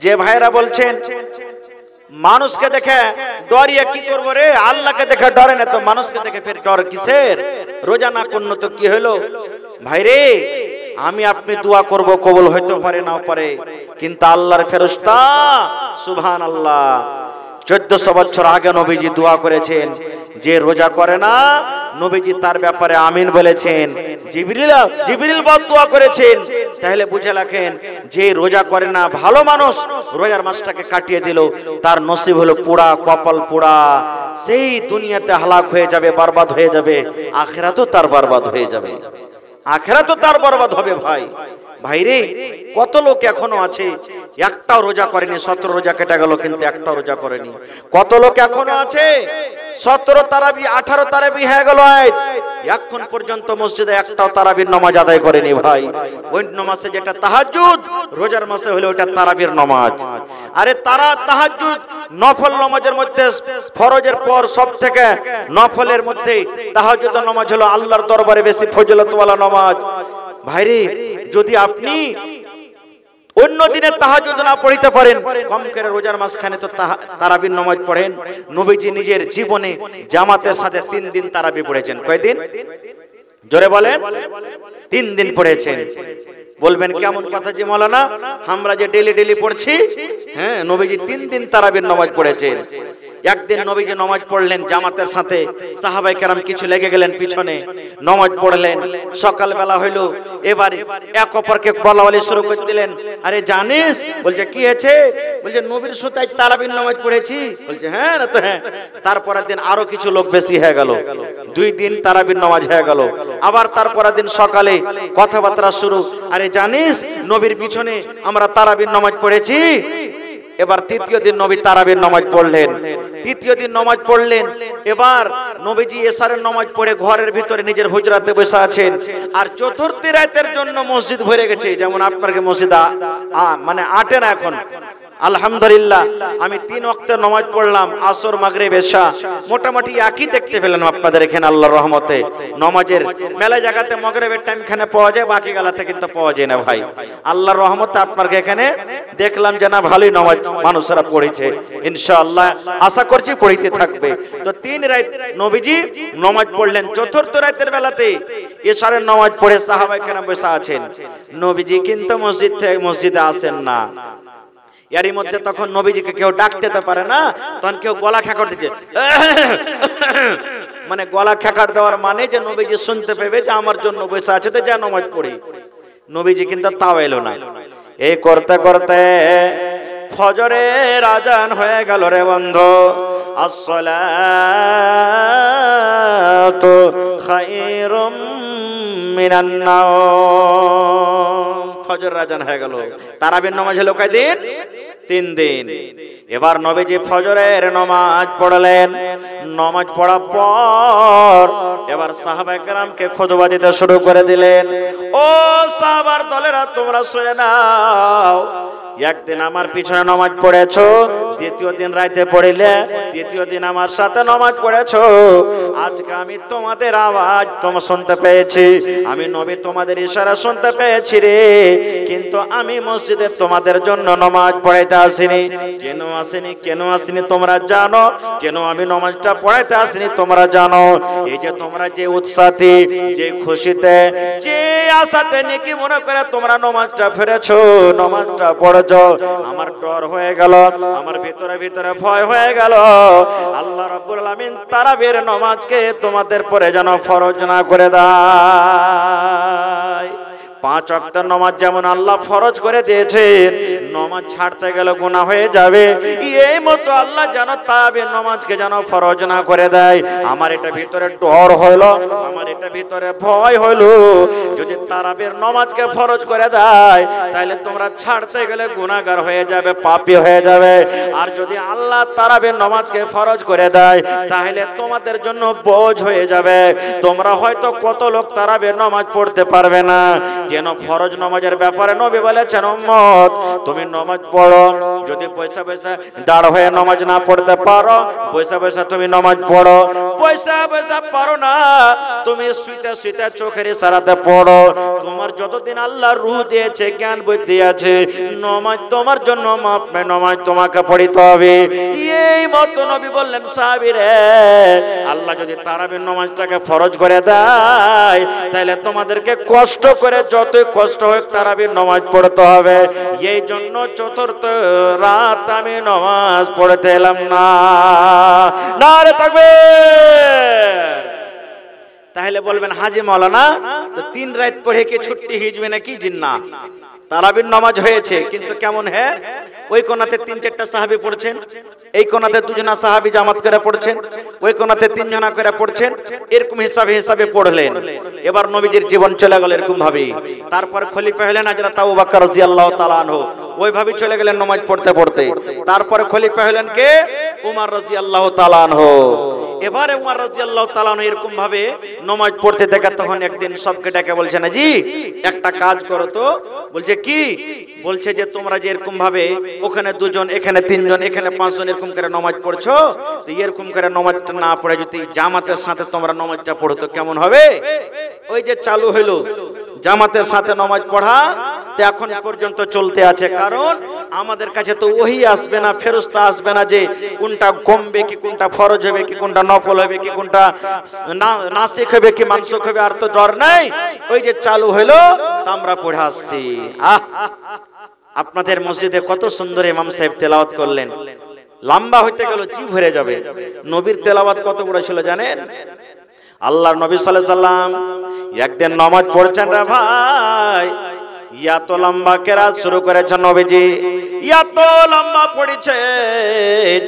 যে ভাইরা বলছেন মানুষকে দেখে ডরিয়ে কি করবো রে, আল্লাহকে দেখে ডরে না তো মানুষকে দেখে ফের ডর কিসের? রোজা না করলে তো কি হলো? ভাইরে, আমি আপনি দোয়া করব, কবুল হইতে পারে নাও পারে, কিন্তু আল্লাহর ফেরেশতা সুবহানাল্লাহ 1400 বছর আগে নবীজি দোয়া করেছেন, যে রোজা করে না নবীজি তার ব্যাপারে আমিন বলেছেন, জিবরিল বদদুয়া করেছেন। তাহলে বুঝে রাখেন, যে রোজা করে না ভালো মানুষ রোজার মাসটাকে কাটিয়ে দিল, তার নসিব হলো পোড়া, কপাল পোড়া, সেই দুনিয়াতে হালাক হয়ে যাবে, বরবাদ হয়ে যাবে, আখিরাতও তার বরবাদ হয়ে যাবে, আখিরাতও তার বরবাদ হবে। ভাই ভাইরে কত লোক এখনো আছে একটাও রোজা করেনি, 17 রোজা কেটে গেল কিন্তু একটাও রোজা করেনি। কত লোক এখনো আছে 17 তারাবি 18 তারাবি হয়ে গেল আজ এখন পর্যন্ত মসজিদে একটাও তারাবির নামাজ আদায় করেনি। ভাই ওই নামাজে যেটা তাহাজ্জুদ, রোজার মাসে হলো ওটা তারাবির নামাজ। আরে তাহাজ্জুদ নফল নামাজের মধ্যে ফরজের পর সবথেকে নফলের মধ্যে তাহাজ্জুদের নামাজ হলো আল্লাহর দরবারে বেশি ফজিলতওয়ালা নামাজ। ভাইরে যদি আপনি অন্য দিনে তাহাজ্জুদ না পড়তে পারেন, কম করে রোজার মাসখানে তো তারাবির নামাজ পড়েন। নবীজি নিজের জীবনে জামাতের সাথে 3 দিন তারাবি পড়েছেন। কয়দিন? জোরে বলেন। 3 দিন পড়েছেন। বলবেন কেমন কথা জি মাওলানা, আমরা যে ডেলি পড়ছি। হ্যাঁ, নবীজি 3 দিন তারাবির নামাজ পড়েছেন। একদিন নবীজি নামাজ পড়লেন জামাতের সাথে, সাহাবায়ে কেরাম কিছু লেগে গেলেন পিছনে, নামাজ পড়লেন। সকালবেলা হইলো, এবারে এক অপরকে বলাবলি শুরু করে দিলেন, আরে জানিস? বলছে কি হয়েছে? বলছে নবীর সুতায় তারাবির নামাজ পড়েছি। বলছে হ্যাঁ না তো হ্যাঁ। তারপরের দিন আরো কিছু লোক বেশি হয়ে গেল, 2 দিন তারাবির নামাজ হয়ে গেল। আবার তারপরের দিন সকালে কথাবার্তা শুরু, আরে জানিস নবীর পিছনে আমরা তারাবির নামাজ পড়েছি। এবার 3য় দিন নবী তারাবির নামাজ পড়লেন। 3য় দিন নামাজ পড়লেন। এবার নবীজি এশারের নামাজ পড়ে ঘরের ভিতরে নিজের হুজরাতে বসে আছেন। আর 4র্থ রাতের জন্য মসজিদ ভরে গেছে। যেমন আপনাকে মসজিদ মানে আটে না এখন। আলহামদুলিল্লাহ আমি 3 ওয়াক্তের নামাজ পড়লাম, আসর মাগরিব এশা, মোটামুটি একই দেখতে পেলেন আপনাদের এখানে আল্লাহর রহমতে। নামাজের মেলা জায়গাতে মাগরিবের টাইম খানে পাওয়া যায়, বাকি গালাতে কিন্তু পাওয়া যায় না। ভাই আল্লাহর রহমতে আপনাকে এখানে দেখলাম যে না ভালোই নামাজ মানুষরা পড়েছে, ইনশাআল্লাহ আশা করছি পড়িতে থাকবে। তো 3 রাত নবীজি নামাজ পড়লেন। 4র্থ রাতের বেলাতে এশারের নামাজ পড়ে সাহাবায়ে কেরাম বসে আছেন। নবীজি কিন্তু মসজিদে আসেন না। এরই মধ্যে তখন নবীজিকে কেউ ডাকতে তো পারে না, তখন কেউ গলা খেকার দিচ্ছে, মানে গলা খেকার দেওয়ার মানে যে নবীজি শুনতে পেবে যে আমার জন্য বসে আছে, তো যা নামাজ পড়ি। নবীজি কিন্তু তাও এলো না। এই করতে করতে ফজরের আজান হয়ে গেল রে বন্ধু। আসসালাতু খায়রুম মিনান নাওম। ফজর আজান হয়ে গেল। তারাবির নামাজ হলো কয়দিন? 3 দিন। এবার নবীজি ফজরের নামাজ পড়লেন। নামাজ পড়ার পর এবার সাহাবায়ে কেরামকে খুতবা দিতে শুরু করে দিলেন। ও সাহাবার দলেরা, তোমরা শুনে নাও, একদিন আমার পিছনে নামাজ পড়েছো, 2য় দিন রাতে পড়িলে, 3য় দিন আমার সাথে নামাজ পড়েছো। আজকে আমি তোমাদের আওয়াজ শুনতে পেয়েছি, আমি নবী তোমাদের ইশারা শুনতে পেয়েছি রে, কিন্তু আমি মসজিদে তোমাদের জন্য নামাজ পড়াইতে আসিনি। কেন আসিনি তোমরা জানো? কেন আমি নামাজটা পড়াইতে আসিনি তোমরা জানো? এই যে তোমরা যে উৎসাহে, যে খুশিতে, যে আশাতে নেকি মনে করে তোমরা নামাজটা ফেরেছো, নামাজটা পড়েছো, আমার ডর হয়ে গেল, আমার ভিতরে ভয় হয়ে গেল। আল্লাহ রাব্বুল আলামিন তারাবির নামাজকে তোমাদের পরে যেন ফরজ না করে দেয়। 5 ওয়াক্তের নামাজ যেমন আল্লাহ ফরজ করে দিয়েছেন, নামাজ ছাড়তে গেলে গুনাহ হয়ে যাবে, এই মতো আল্লাহ যেন তারাবির নামাজকে যেন ফরজ না করে দেয়। আমার এটা ভিতরে ডর হইলো, আমার এটা ভিতরে ভয় হইলো, যদি তারাবির নামাজকে ফরজ করে দেয় তাহলে তোমরা ছাড়তে গেলে গুনাহগার হয়ে যাবে, পাপী হয়ে যাবে। আর যদি আল্লাহ তারাবির নামাজকে ফরজ করে দেয় তাহলে তোমাদের জন্য বোঝ হয়ে যাবে। তোমরা হয়তো কত লোক তারাবির নামাজ পড়তে পারবে না। কেন? ফরজ নামাজের ব্যাপারে নবী বলেছেন, উম্মত তুমি নামাজ পড়ো, যদি পয়সা দাঁড় হয়ে নামাজ না পড়তে পারো, পয়সা তুমি নামাজ পড়ো। পয়সা পারো না, তুমি শুইতে চোখের ইশারাতে পড়ো। তোমার যতদিন আল্লাহ রূহ দিয়েছে, জ্ঞান বুদ্ধি আছে, নামাজ তোমার জন্য মাপ, নামাজ তোমাকে পড়িতে হবে। এই মতো নবী বললেন, সাহাবীরে আল্লাহ যদি তারাবির নামাজটাকে ফরজ করে দেয় তাহলে তোমাদেরকে কষ্ট করে, যতই কষ্ট হোক, তারাবির নামাজ পড়তে হবে। এই জন্য 4র্থ রাত আমি নামাজ পড়তে এলাম না। নারে তাকবীর। তাহলে বলবেন, হাজি মাওলানা তো 3 রাত পড়ে কি ছুটি হিজবে নাকি? জিন্না, তারাবির নামাজ হয়েছে কিন্তু কেমন? ওই কোণাতে 3-4টা সাহাবী পড়ছেন, এই কোণাতে 2জনা সাহাবী জামাত করে পড়ছেন, ওই কোণাতে 3জনা করে পড়ছেন, এরকম হিসাবে হিসাবে পড়লেন। এবার নবীজির জীবন চলে গেল এরকম ভাবে। তারপর খলিফা হলেন হযরত আবু বকর রাদিয়াল্লাহু তাআলা আনহু, ওইভাবে চলে গেলেন নামাজ পড়তে পড়তে। তারপরে খলিফা হলেন কে? উমর রাদিয়াল্লাহু তাআলা আনহু। এবারে উমর রাদিয়াল্লাহু তাআলা আনহু এরকম ভাবে নামাজ পড়তে দেখে তখন একদিন সবকে ডেকে বলছে, না জি একটা কাজ করো তো। বলছে কি? বলছে যে তোমরা যে এরকম ভাবে ওখানে 2জন, এখানে 3জন, এখানে 5জন এরকম করে নামাজ পড়ছো, তো এরকম করে নামাজটা না পড়ে যদি জামাতের সাথে তোমরা নামাজটা পড়ো তো কেমন হবে? ওই যে চালু হলো জামাতের সাথে নামাজ পড়া, তো এখন পর্যন্ত চলতে আছে। কারণ আমাদের কাছে তো ওহী আসবে না, ফেরেশতা আসবে না যে কোনটা কমবে কি কোনটা ফরজ হবে কি কোনটা নফল হবে কি কোনটা নাসিখ হবে কি মানসুখ হবে, আর তো ডর নাই। ওই যে চালু হলো আমরা পড়ে আসছি। আপনাদের মসজিদে কত সুন্দর ইমাম সাহেব তেলাওয়াত করলেন, লম্বা হইতে গেল জি ভরে যাবে। নবীর তেলাওয়াত কত বড় ছিল জানেন? আল্লাহর নবী সাল্লাল্লাহু আলাইহি সাল্লাম একদিন নামাজ পড়ছেন রে ভাই, এত লম্বা কেরাত শুরু করেছেন নবীজি, এত লম্বা পড়েছেন,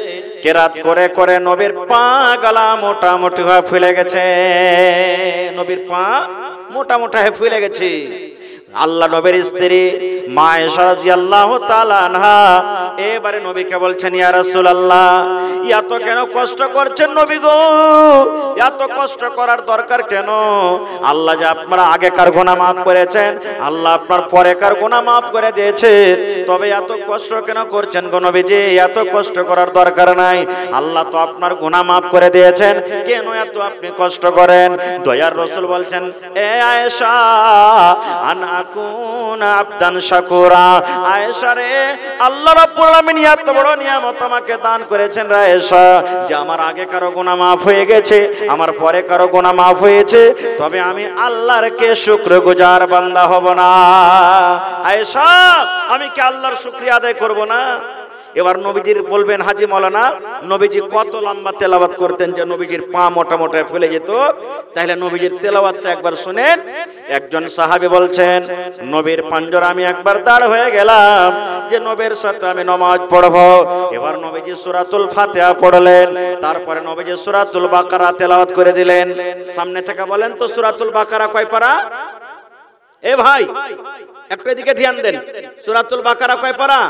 কেরাত করে করে নবীর পা গলা মোটা মোটা হয়ে ফুলে গেছে, নবীর পা মোটা মোটা হয়ে ফুলে গেছে। আল্লাহ নবীর স্ত্রী মা আয়েশা রাদিয়াল্লাহু তাআলা আনহা এবারে নবীকে বলছেন, ইয়া রাসূলুল্লাহ এত কেন কষ্ট করছেন নবী গো, এত কষ্ট করার দরকার কেন? আল্লাহ যে আপনার আগেকার গুনাহ maaf করেছেন, আল্লাহ আপনার পরেকার গুনাহ maaf করে দিয়েছে, তবে এত কষ্ট কেন করছেন গো নবীজি? এত কষ্ট করার দরকার নাই, আল্লাহ তো আপনার গুনাহ maaf করে দিয়েছেন, কেন এত আপনি কষ্ট করেন? দয়ার রাসূল বলছেন, এ আয়েশা আকুনা আবদান শাকুরা, আয়েশা রে আল্লাহ রাব্বুল আলামিন এত বড় নিয়ামত আমাকে দান করেছেন রে আয়েশা, যে আমার আগে কারো গুনাহ maaf হয়ে গেছে, আমার পরে কারো গুনাহ maaf হয়েছে, তবে আমি আল্লাহর কে শুকরগুজার বান্দা হব না? আয়েশা আমি কি আল্লাহর শুকরিয়া আদায় করব না? এবার নবীজির বলবেন হাজী মাওলানা নবীজি কত লম্বা তেলাওয়াত করতেন যে নবীজির পা মোটা মোটা ফুলে যেত? তাহলে নবীজির তেলাওয়াতটা একবার শুনেন। একজন সাহাবী বলছেন, নবীর পাঞ্জরা আমি একবার দাঁড় হয়ে গেলাম যে নবীর সাথে আমি নামাজ পড়ব। এবার নবীজি সূরাতুল ফাতিহা পড়লেন, তারপরে নবীজি সূরাতুল বাকারা তেলাওয়াত করে দিলেন। সামনে থেকে বলেন তো সূরাতুল বাকারা কয় পারা? এ ভাই একটু এদিকে ধ্যান দেন, সূরাতুল বাকারা কয় পারা?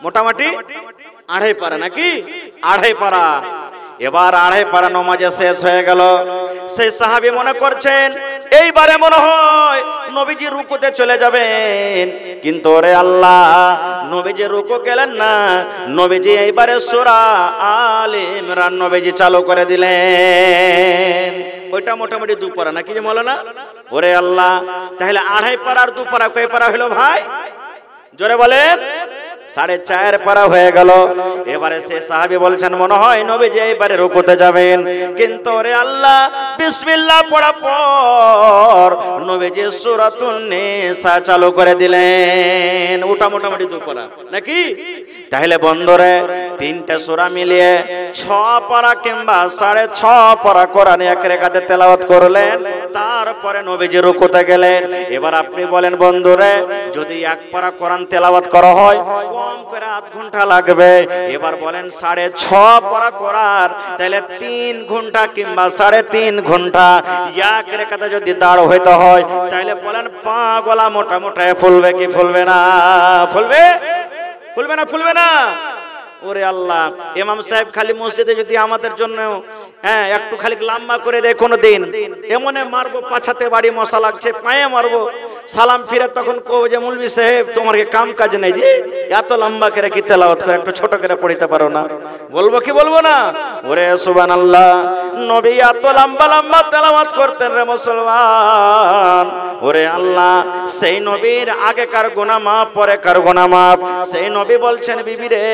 মোটামুটি 2.5 পারা নাকি? 2.5 পারা। এবার 2.5 পারা নামাজ শেষ হয়ে গেল। সেই সাহাবী মনে করছেন এইবারে মনে হয় নবীজি রুকুতে চলে যাবেন, কিন্তু ওরে আল্লাহ নবীজি রুকু গেলেন না, নবীজি এইবারে সূরা আলে ইমরান নবীজি চালু করে দিলেন। ওইটা মোটামুটি 2 পারা নাকি যে মাওলানা? ওরে আল্লাহ তাহলে 2.5 পারা আর 2 পারা কয় পারা হলো ভাই? জোরে বলেন। 4.5 পারা হয়ে গেল। এবারে সে সাহাবী বলছেন মনে হয় নবীজি এবারে রুকুতে যাবেন, কিন্তু ওরে আল্লাহ বিসমিল্লাহ পড়ার পর নবীজি সূরাতুন নিসা চালু করে দিলেন। ওটা মোটামুটি 2 পারা নাকি? তাহলে বন্ধুরে 3টে সূরা মিলিয়ে 6 পারা কিংবা 6.5 পারা কোরআনে এক রেখাতে তেলাওয়াত করলেন, তারপরে নবীজি রুকুতে গেলেন। এবার আপনি বলেন বন্ধুরে যদি 1 পারা কোরআন তেলাওয়াত করা হয় কম করে 8 ঘন্টা লাগবে। এবার বলেন 6.5 পারা কোরআন তাহলে 3 ঘন্টা কিংবা 3.5 ঘন্টা এক রেখাতে যদি দাঁড় হইতে হয়, তাহলে বলেন পা গলা মোটা মোটা ফুলবে কি ফুলবে না? ফুলবে? ফুলবে না? ফুলবে না? ওরে আল্লাহ ইমাম সাহেব খালি মসজিদে যদি আমাদের জন্য একটু খালি লম্বা করে দেয় কোনো দিন, এমনে মারবো পাছাতে বাড়ি মশা লাগছে পায়ে মারবো, সালাম ফিরে তখন কব যে মৌলভী সাহেব তোমার কি কাম কাজ নেই যে এত লম্বা করে কি তেলাওয়াত করে একটু ছোট করে পড়িতে পারো না? বলবো কি বলবো না? ওরে সুবহানাল্লাহ নবী এত লম্বা লম্বা তেলাওয়াত করতেন রে মুসলমান। ওরে আল্লাহ সেই নবীর আগেকার গুনাহ মাফ পরেকার গুনাহ মাফ। সেই নবী বলছেন বিবি রে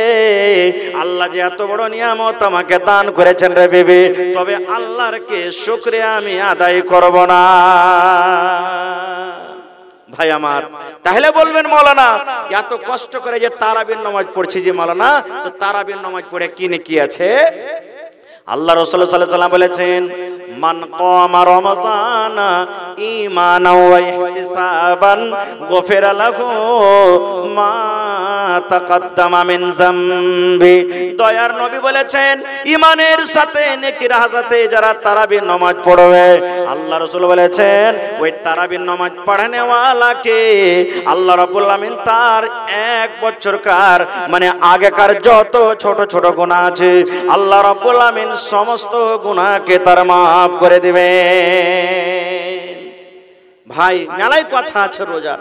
আল্লাহ যে এত বড় নিয়ামত আমাকে দান করেছেন রে বিবি, তবে আল্লাহর কি শুকরিয়া আমি আদায় করব না? ভাই আমার তাহলে বলবেন মাওলানা এত কষ্ট করে যে তারাবির নামাজ পড়ছি যে মাওলানা, তো তারাবির নামাজ পড়ে কি নেকি আছে? আল্লাহ রাসূল সাল্লাল্লাহু আলাইহি ওয়াসাল্লাম বলেছেন মান কামা রমাযান ঈমানাও ওয়া ইহতিসাবান গফিরা লাহু মা তাকাদ্দামা মিন যামবি। দয়ার নবী বলেছেন ঈমানের সাথে নেকির হাজাতে যারা তারাবির নামাজ পড়বে, আল্লাহ রাসূল বলেছেন ওই তারাবির নামাজ পড়ানেওয়ালাকে আল্লাহ রাব্বুল আমিন তার 1 বছরকার মানে আগেকার যত ছোট ছোট গুনাহ আছে আল্লাহ রাব্বুল আমিন সমস্ত গুনাহকে তার মাফ করে দিবেন। ভাই মেলায় কথা আছে রোজার,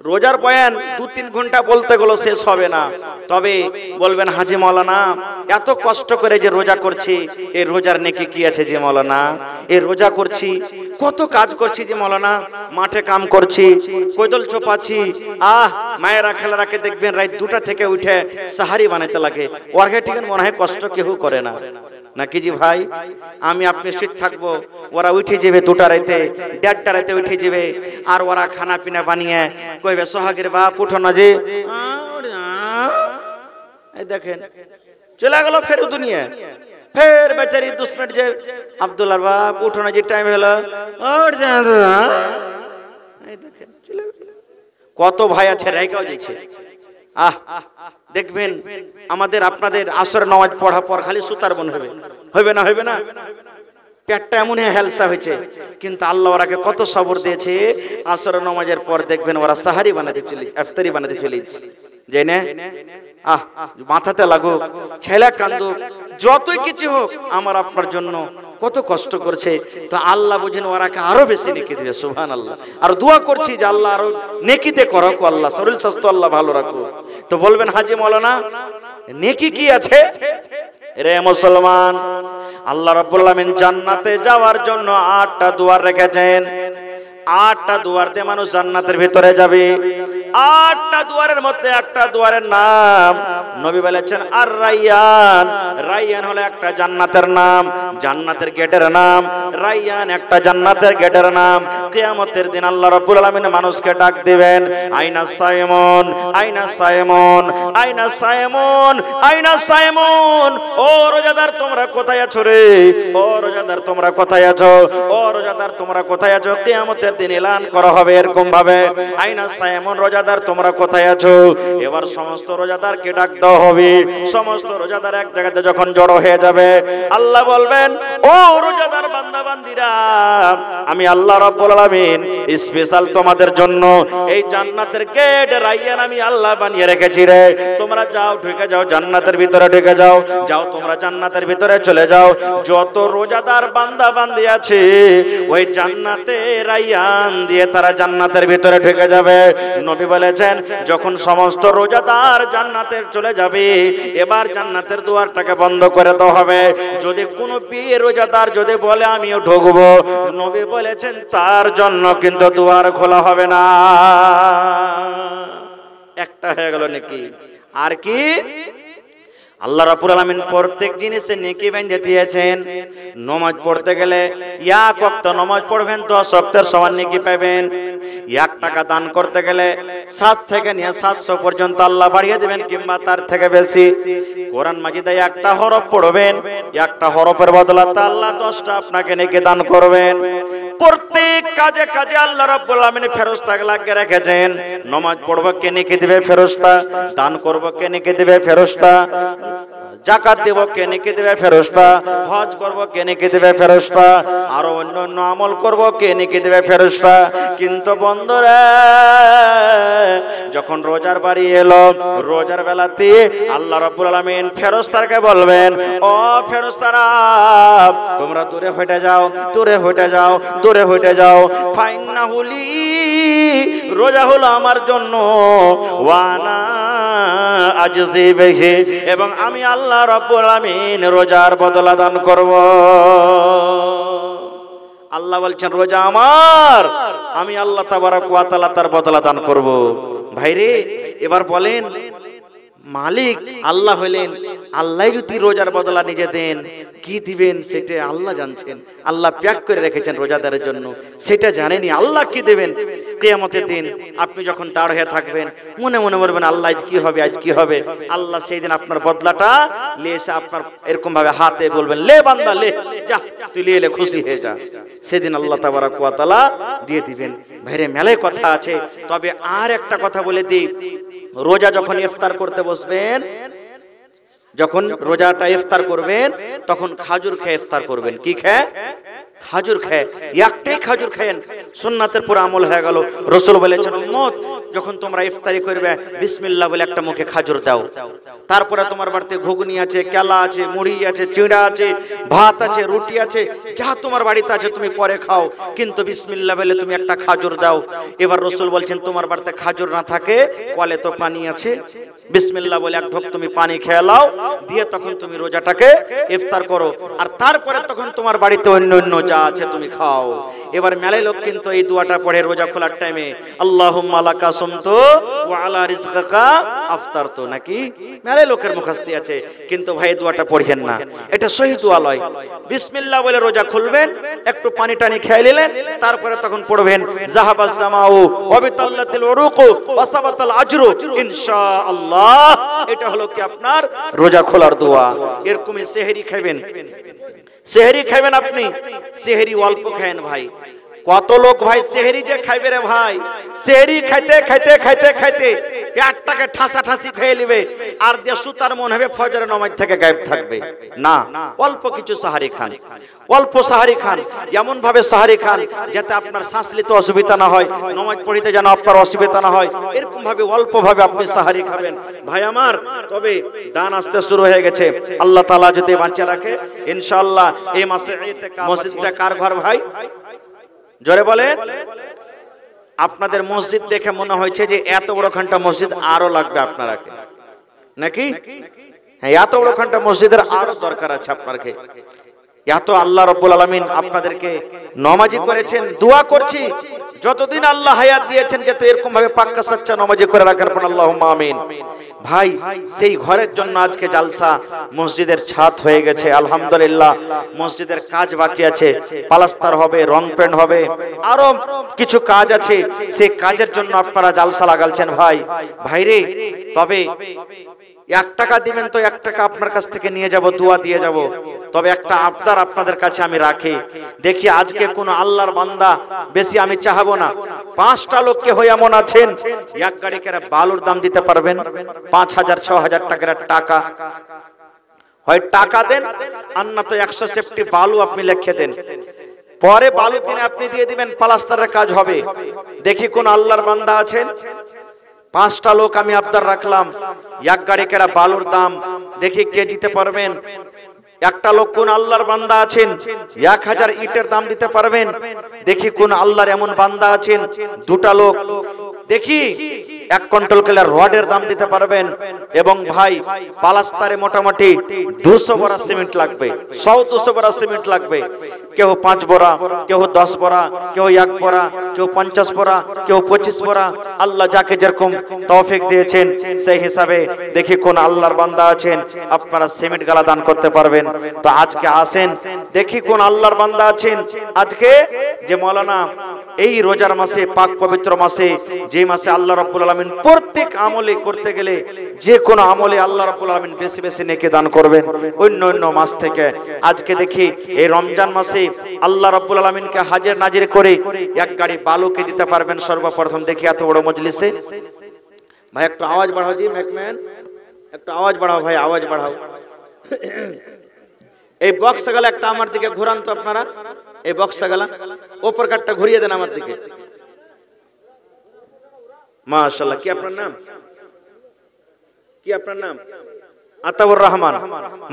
রোজার বয়ান 2-3 ঘন্টা বলতে গেলে শেষ হবে না। তবে বলবেন হাজী মাওলানা এত কষ্ট করে যে রোজা করছি এই রোজার নেকি কি আছে যে মাওলানা, এই রোজা করছি কত কাজ করছি যে মাওলানা, মাঠে কাম করছি, কোদল চোপাচ্ছি, মায়েরা খেলারাকে দেখবেন রাত 2টা থেকে উঠে সাহারি বানাতে লাগে, ওয়ার্কে ঠিক মনে হয় কষ্ট কেউ করে না নাকি জি ভাই? আমি আপনি শীত থাকবো, ওরা উঠে যাবে 2টা রাতে 1:30টা রাতে উঠে যাবে, আর ওরা খানা পিনা বানিয়ে কইবে সোহাগের বাপ উঠো না যে, এই দেখেন চলে গেল ফের দুনিয়া। ফের বেচারি 2 মিনিট যে আব্দুল্লাহর বাপ উঠো না যে টাইম হলো, এই দেখেন চলে গেল। কত ভাই আছে রাইকাও যাচ্ছে। দেখবেন আমাদের আপনাদের আসরের নামাজ পড়া পর খালি সুতার বন হবে, হবে না হবে না, পেটটা এমন হেলসা হয়েছে, কিন্তু আল্লাহ ওরাকে কত সবর দিয়েছে। আসরের নামাজের পর দেখবেন ওরা সাহারি বানাতে চলে, ইফতারি বানাতে চলেছে, যাই না? মাথাতে লাগুক, ছেলে কান্দুক, যতই কিছু হোক আমার আপনার জন্য কত কষ্ট করছে, তো আল্লাহ বুঝেন ওরাকে আরো বেশি নেকি দিবে। সুবহানাল্লাহ। আর দোয়া করছি যে আল্লাহ আরো নেকিতে করো, আল্লাহ শরীর স্বাস্থ্য আল্লাহ ভালো রাখো। তো বলবেন হাজী মাওলানা নেকি কি আছে? রে মুসলমান, আল্লাহ রাব্বুল আমিন জান্নাতে যাওয়ার জন্য 8টা দুয়ার রেখেছেন। 8টা দুয়ার দিয়ে মানুষ জান্নাতের ভিতরে যাবে। 8টা দুয়ারের মধ্যে একটা দুয়ারের নাম নবী বলেছেন আর রায়্যান। রায়্যান হলো একটা জান্নাতের নাম, জান্নাতের গেটের নাম। রায়্যান একটা জান্নাতের গেটের নাম। কিয়ামতের দিন আল্লাহ রাব্বুল আলামিন মানুষকে ডাক দিবেন, আইনা সাইমন, আইনা সাইমন, আইনা সাইমন, আইনা সাইমন। ও রোজাদার তোমরা কোথায় আছো রে? ও রোজাদার তোমরা কোথায় আছো? ও রোজাদার তোমরা কোথায় আছো? কিয়ামতের দিন এলান করা হবে এরকম ভাবে, আইনা সাইমন, রোজাদার তোমরা কোথায় আছো? এবার সমস্ত রোজাদারকে ডাক দেওয়া হবে। সমস্ত রোজাদার এক জায়গাতে যখন জড়ো হয়ে যাবে আল্লাহ বলবেন, ও রোজাদার বান্দা বান্দিরা, আমি আল্লাহ রাব্বুল আলামিন স্পেশাল তোমাদের জন্য এই জান্নাতের গেট রায়্যান আমি আল্লাহ বানিয়ে রেখেছি রে। তোমরা যাও, ঢুকে যাও, জান্নাতের ভিতরে ঢুকে যাও, যাও তোমরা জান্নাতের ভিতরে চলে যাও। যত রোজাদার বান্দা বান্দি আছে ওই জান্নাতে রায়্যান দিয়ে তারা জান্নাতের ভিতরে ঢুকে যাবে। নবী বলেছেন যখন সমস্ত রোজাদার জান্নাতে চলে যাবে এবার জান্নাতের দুয়ারটাকে বন্ধ করে দেওয়া হবে। যদি কোনো পীর রোজাদার যদি বলে আমিও ঢুকবো, নবী বলেছেন তার জন্য কিন্তু দুয়ার খোলা হবে না। একটা হয়ে গেল নাকি? আর কি? আল্লাহ রাব্বুল আলামিন প্রত্যেক জিনিসে নেকি বেঁধে দিয়েছেন। নামাজ পড়তে গেলে 1 ওয়াক্ত নামাজ পড়বেন 10 ওয়াক্তের সমান নেকি পাবেন। 1 টাকা দান করতে গেলে 7 থেকে নিয়ে 700 পর্যন্ত আল্লাহ বাড়িয়ে দিবেন কিংবা তার থেকে বেশি। কোরআন মাজিদে একটা হরফ পড়বেন, একটা হরফের বদলাতে আল্লাহ 10টা আপনাকে নেকি দান করবেন। প্রত্যেক কাজে কাজে আল্লাহ রাব্বুল আলামিন ফেরেশতা লাগিয়ে রেখেছেন। নামাজ পড়ব কে নেকি দিবে? ফেরেশতা। দান করব কে নেকি দিবে? ফেরেশতা। যাকাত দেব কে নেকি দেবে? ফেরেশতা। হজ করব কে নেকি দেবে? ফেরেশতা। আর অন্যান্য আমল করব কে নেকি দেবে? ফেরেশতা। কিন্তু বন্ধুরা যখন রোজার বাড়ি এলো, রোজার বেলাতে আল্লাহ রাব্বুল আলামিন ফেরেশতাকে বলবেন, ও ফেরেশতারা তোমরা দূরে হটে যাও, দূরে হটে যাও, দূরে হটে যাও। ফাইন্নাহু লি, রোজা হলো আমার জন্য, ওয়ানা আজজি বিহি, এবং আমি আল্লাহ রাব্বুল আমিন রোজার বদলা দান করব। আল্লাহ বলছেন রোজা আমার, আমি আল্লাহ তাবারক ওয়া তাআলা তার বদলা দান করব। ভাইরে এবার বলেন মালিক আল্লাহ হলেন, আল্লাহ যদি রোজার বদলা নিজে দেন কি দিবেন সেটা আল্লাহ জানছেন। আল্লাহ প্যাক করে রেখেছেন রোজাদারের জন্য, সেটা জানেনি আল্লাহ কি দেবেন। কিয়ামতের দিন আপনি যখন দাঁড় হয়ে থাকবেন মনে মনে বলবেন আল্লাহ আজ কি হবে, আজ কি হবে। আল্লাহ সেই দিন আপনার বদলাটা নিয়ে এসে আপনার এরকম ভাবে হাতে বলবেন, লে বান্দা লে, যা তুই নিয়ে এলে খুশি হয়ে যা। সেদিন আল্লাহ তাবারক ওয়া তাআলা দিয়ে দিবেন। ভাইরে মেলায় কথা আছে, তবে আর একটা কথা বলে দিই, রোজা যখন ইফতার করতে বসবেন, যখন রোজাটা ইফতার করবেন তখন খাজুর খেয়ে ইফতার করবেন। কি খেয়ে? খাজুর খেয়ে। একটাই খাজুর খেয়েন, সুন্নাতের পুরো আমল হয়ে গেল। রাসূল বলেছেন, উম্মত যখন তোমরা ইফতারি করবে বিসমিল্লাহ বলে একটা মুখে খাজুর দাও। তারপরে তোমার বাড়িতে ঘুগনি আছে, কেলা আছে, মুড়ি আছে, চিড়া আছে, ভাত আছে, রুটি আছে, যা তোমার বাড়িতে আছে তুমি পরে খাও, কিন্তু বিসমিল্লাহ বলে তুমি একটা খাজুর দাও। এবার রাসূল বলছেন, তোমার বাড়িতে খাজুর না থাকে, কলে তো পানি আছে, বিসমিল্লাহ বলে এক ঢোক তুমি পানি খেয়ে নাও, দিয়ে তখন তুমি রোজাটাকে ইফতার করো। আর তারপরে তখন তোমার বাড়িতে অন্য অন্য যা আছে তুমি খাও। এবার মেলাই লোক কিন্তু এই দোয়াটা পড়ে রোজা খোলার টাইমে, আল্লাহুম্মা লাকা সুমতু ওয়া আলা রিজকিকা আফতারতু, নাকি মেলাই লোকের মুখস্থি আছে, কিন্তু ভাই দোয়াটা পড়েন না, এটা সহি দোয়া লয়। বিসমিল্লাহ বলে রোজা খুলবেন, একটু পানি টানি খেয়ে নিলেন, তারপরে তখন পড়বেন যাহাবাজ জামাউ ওয়া বিতাল্লাতিল উরুকু ওয়া সাবাতাল আজরু ইনশাআল্লাহ। এটা হলো কি আপনার রোজা খোলার দোয়া। এরকমই সেহরি খাবেন, সেহরি খাবেন আপনি, সেহরি অল্প খায়েন ভাই। কত লোক ভাই সেহরি যে খাইবে রে ভাই, সেহরি খাইতে খাইতে খাইতে খাইতে পেটটাকে ঠাসা ঠাসি খেয়ে নেবে, আর দিয়ে সুতার মন হবে ফজরের নামাজ থেকে গায়েব থাকবে না। অল্প কিছু সাহারি খান, অল্প সাহারি খান, এমন ভাবে সাহারি খান যাতে আপনার শ্বাস নিতে অসুবিধা না হয়, নামাজ পড়িতে যেন আপনার অসুবিধা না হয়, এরকম ভাবে অল্প ভাবে আপনি সাহারি খাবেন ভাই আমার। তবে দান আসতে শুরু হয়ে গেছে, আল্লাহ তাআলা যদি বাঁচিয়ে রাখে ইনশাআল্লাহ এই মাসে মসজিদটা কার ঘর ভাই? জোরে বলেন। আপনাদের মসজিদ দেখে মনে হয়েছে যে এত বড় খানটা মসজিদ আরো লাগবে আপনারা, নাকি? হ্যাঁ, এত বড় খানটা মসজিদের আরো দরকার আছে আপনাকে। এত আল্লাহ রাব্বুল আলামিন আপনাদেরকে নামাজি করেছেন। দোয়া করছি যতদিন আল্লাহ হায়াত দিয়েছেন যাতে এরকম ভাবে পাক্কা সাচ্চা নামাজি করে রাখার পর আল্লাহুম্মা আমিন। ভাই সেই ঘরের জন্য আজকে জালসা, মসজিদের ছাদ হয়ে গেছে আলহামদুলিল্লাহ, মসজিদের কাজ বাকি আছে, প্লাস্টার হবে, রং পেন্ট হবে, আরো কিছু কাজ আছে, সেই কাজের জন্য আপনারা জালসা লাগালছেন ভাই। ভাইরে তবে 1 টাকা দিবেন তো 1 টাকা আপনার কাছ থেকে নিয়ে যাব, দোয়া দিয়ে যাব। তবে একটা আবদার আপনাদের কাছে আমি রাখি, দেখি আজকে কোন আল্লাহর বান্দা, বেশি আমি চাহাবো না, 5টা লোককে হয়ে এমন আছেন এক গাড়ি করে বালুর দাম দিতে পারবেন 5000 6000 টাকার টাকা, হয় টাকা দেন আর না তো 100 সেফটি বালু আপনি লিখে দেন, পরে বালু কিনে আপনি দিয়ে দিবেন, প্লাস্টারের কাজ হবে। দেখি কোন আল্লাহর বান্দা আছেন, 5টা লোক আমি আবদার রাখলাম, এক গাড়ি করে বালুর দাম দেখি কে দিতে পারবেন। একটা লোক কোন আল্লাহর বান্দা আছেন 1000 ইটের দাম দিতে পারবেন, দেখি কোন আল্লাহর এমন বান্দা আছেন। 2টা লোক দেখি 1 কুইন্টাল কেলা রডের দাম দিতে পারবেন। এবং ভাই প্লাস্টারে মোটামুটি 200 বড়া সিমেন্ট লাগবে, 100-200 বড়া সিমেন্ট লাগবে। কেউ 5 বড়া, কেউ 10 বড়া, কেউ 1 বড়া, কেউ 50 বড়া, কেউ 25 বড়া, আল্লাহ যাকে যেরকম তৌফিক দিয়েছেন সেই হিসাবে দেখি কোন আল্লাহর বান্দা আছেন আপনারা সিমেন্ট গালা দান করতে পারবেন। তো আজকে আসেন, দেখি কোন আল্লাহর বান্দা আছেন আজকে যে মাওলানা এই রোজার মাসে, পাক পবিত্র মাসে, যে মাসে আল্লাহ রাব্বুল আলামিন প্রত্যেক আমলে করতে গেলে যে কোন আমলে আল্লাহ রাব্বুল আলামিন বেশি বেশি নেকি দান করবেন অন্য অন্য মাস থেকে। আজকে দেখি এই রমজান মাসে আল্লাহ রাব্বুল আলামিনকে হাজির নাজির করে 1 গাড়ি বালুকে দিতে পারবেন সর্বপ্রথম। দেখি এত বড় মজলিসে ভাই একটু আওয়াজ বাড়াও, জি ম্যাকম্যান একটু আওয়াজ বাড়াও ভাই, আওয়াজ বাড়াও। এই বক্স গলা একটা আমার দিকে ঘোরান তো আপনারা, এই বক্স গলা উপর কাটটা ঘুরিয়ে দেন আমার দিকে। মাশাআল্লাহ। কি আপনার নাম? কি আপনার নাম? আতাউর রহমান।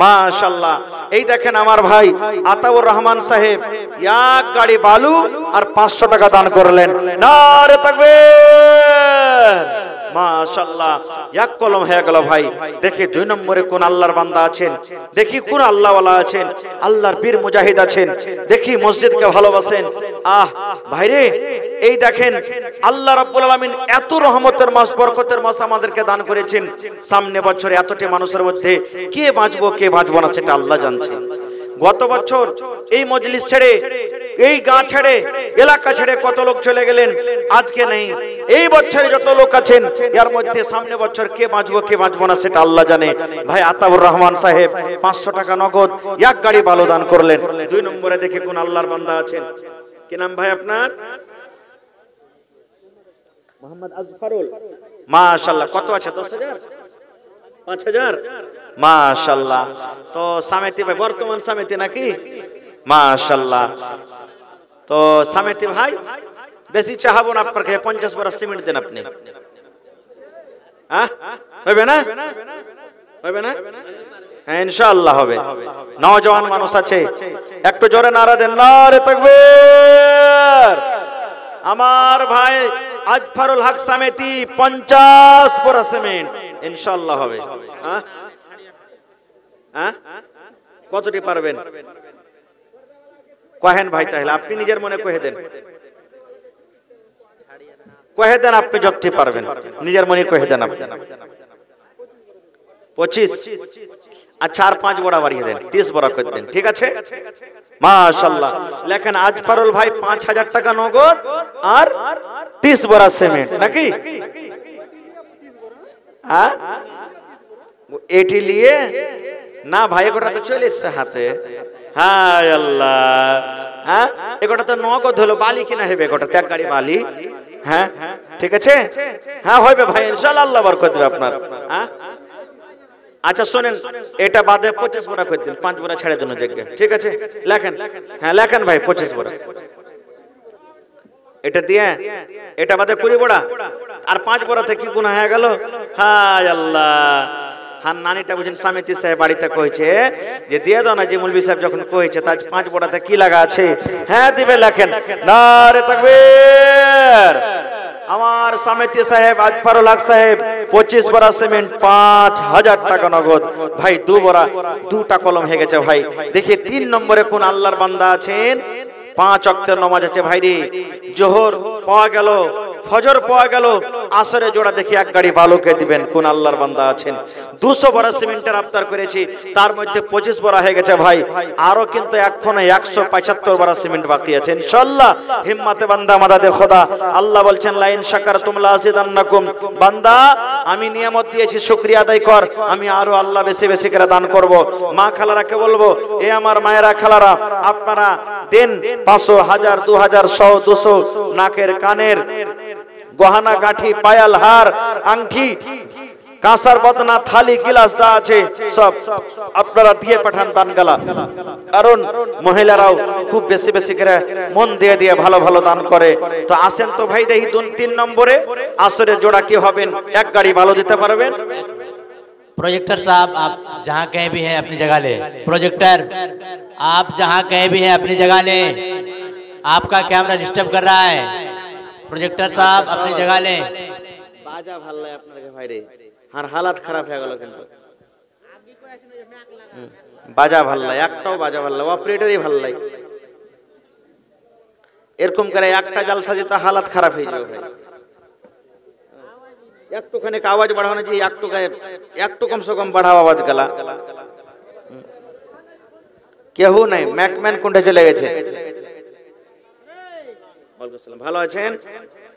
মাশাআল্লাহ। এই দেখেন আমার ভাই আতাউর রহমান সাহেব 1 গাড়ি বালু আর 500 টাকা দান করলেন। নারে তাকবীর। মাশাআল্লাহ। 1 কলম হয়ে গেল ভাই। দেখি 2 নম্বরে কোন আল্লাহর বান্দা আছেন, দেখি কোন আল্লাহওয়ালা আছেন, আল্লাহর বীর মুজাহিদ আছেন, দেখি মসজিদকে ভালোবাসেন। আহ ভাইরে এই দেখেন আল্লাহ রাব্বুল আলামিন এত রহমতের মাস, বরকতের মাস আমাদেরকে দান করেছেন। সামনে বছরে এতটি মানুষের মধ্যে কে বাঁচবো কে বাঁচবো না সেটা আল্লাহ জানছে। গত বছর এই মজলিস ছেড়ে, এই গাঁ ছেড়ে, এলাকা ছেড়ে কত লোক চলে গেলেন, আজকে নেই। এই বছরে যত লোক আছেন এর মধ্যে সামনে বছর কে বাঁচবো কে বাঁচবো না সেটা আল্লাহ জানে। ভাই আতাউর রহমান সাহেব 500 টাকা নগদ 1 গাড়ি বালু দান করলেন। 2 নম্বরে দেখে কোন আল্লাহর বান্দা আছেন। কি নাম ভাই আপনার? মোহাম্মদ আজফারুল। মাশাআল্লাহ। কত আছে? 10,000, 5,000? মাশাআল্লাহ। তো সামেতি ভাই বর্তমান সামেতি নাকি? মাশাআল্লাহ। তো সামেতি ভাই বেশি চাহাবো না আপনার কাছে, 50 বড় সিমেন্ট দেন আপনি। হ্যাঁ হবে না? হবে না? হ্যাঁ ইনশাআল্লাহ হবে। নওজওয়ান মানুষ আছে, একটু জোরে নারা দেন, নারে তাকবীর। আমার ভাই আজফারুল হক সামেতি 50 বড় সিমেন্ট ইনশাআল্লাহ হবে। হ্যাঁ হ্যাঁ কতটি পারবেন কহেন ভাই? তাহলে আপনি নিজের মনে কহে দেন, কহে দেন আপনি যতটি পারবেন, নিজের মনে কহে দেন আপনি। 25? আচ্ছা আর 5 বড়া বাড়িয়ে দেন, 30 বড়া করে দেন, ঠিক আছে? মাশাআল্লাহ। লেখেন আজফারুল ভাই 5,000 টাকা নগদ আর 30 বড়া সিমেন্ট নাকি? হ্যাঁ এটি নিয়ে না ভাই, এগোটা তো চলে এসছে হাতে। হায় আল্লাহ। হ্যাঁ এগোটা তো নগদ হলো, বালি কিনা হবে এগোটা, 1 গাড়ি বালি। হ্যাঁ ঠিক আছে, হ্যাঁ হবে ভাই ইনশাআল্লাহ, আল্লাহ বরকত দেবে আপনার। হ্যাঁ আচ্ছা শোনেন, এটা বাদে 25 বড়া করে দিন, 5 বড়া ছেড়ে দিন জায়গা, ঠিক আছে? লেখেন, হ্যাঁ লেখেন ভাই 25 বড়া। এটা দিয়ে এটা বাদে 20 বড়া আর 5 বড়াতে কি গুনাহ হয়ে গেল? হায় আল্লাহ। হ্যাঁ নানিটা বুঝেন সামেতি সাহেব বাড়িতে কইছে যে দিয়ে দাও না, যে মৌলভী সাহেব যখন কইছে তাজ 5 বড়াতে কি লাগা আছে? হ্যাঁ দিবে, লেখেন নারে তাকবীর। আমার সামেতি সাহেব আজফারুল হক সাহেব 25 বড়া সিমেন্ট, 5,000 টাকা নগদ। ভাই 2 বড়া 2টা কলম হয়ে গেছে ভাই। দেখি 3 নম্বরে কোন আল্লাহর বান্দা আছেন? 5 ওয়াক্তের নামাজ আছে ভাই রে। জোহর পাওয়া গেল, ফজর পাওয়া গেল, আসরে জোড়া দেখি 1 গাড়ি বালুকে দিবেন, কোন আল্লাহর বান্দা আছেন? 200 বড়া সিমেন্টের আফতার করেছি, তার মধ্যে 25 বড়া হয়ে গেছে ভাই। আরো কিন্তু এখনো 175 বড়া সিমেন্ট বাকি আছে ইনশাআল্লাহ। হিম্মতে বান্দা মাদাদে খোদা। আল্লাহ বলছেন লা ইন শাকারতুম লা আযিদান্নাকুম। বান্দা আমি নিয়ামত দিয়েছি, শুকরিয়া আদায় কর, আমি আরো আল্লাহ বেশি বেশি করে দান করব। মা খালারাকে বলবো, এ আমার মায়েরা খালারা, আপনারা দেন 500, 1000, 2000, 100, 200, নাকের কানের গহনা গাঁঠি, পায়াল, হার, আংটি, কাঁসার বদনা, থালি, গিলাস যা আছে সব আপনারা দিয়ে পাঠান দান গালা। কারণ মহিলারাও খুব বেশি বেশি করে মন দিয়ে দিয়ে ভালো ভালো দান করে। তো আসেন তো ভাই দেখি 3 নম্বরে আসরে জোড়া কি হবেন? 1 গাড়ি ভালো দিতে পারবেন? प्रोजेक्टर साहब आप जहाँ कहीं भी हैं अपनी जगह ले। प्रोजेक्टर आप जहाँ कहीं भी हैं अपनी जगह ले, आपका कैमरा डिस्टर्ब कर रहा है। प्रोजेक्टर साहब अपनी जगह ले। বাজা ভাল লাগে আপনাদের ভাই রে, আর হালাত খারাপ হয়ে গেল কিন্তু। বাজা ভাল লাগে, একটাও বাজা ভাল লাগে, অপারেটরই ভাল লাগে। এরকম করে একটা জালসা দিতে হালাত খারাপ হয়ে যাবে ভাই। একটুখানি আওয়াজ বাড়ানো যে একটু কমসে কম বাড়াও আওয়াজ গেলা। কেউ নাই, ম্যাকম্যান কোনটা চলে গেছে? ভালো আছেন?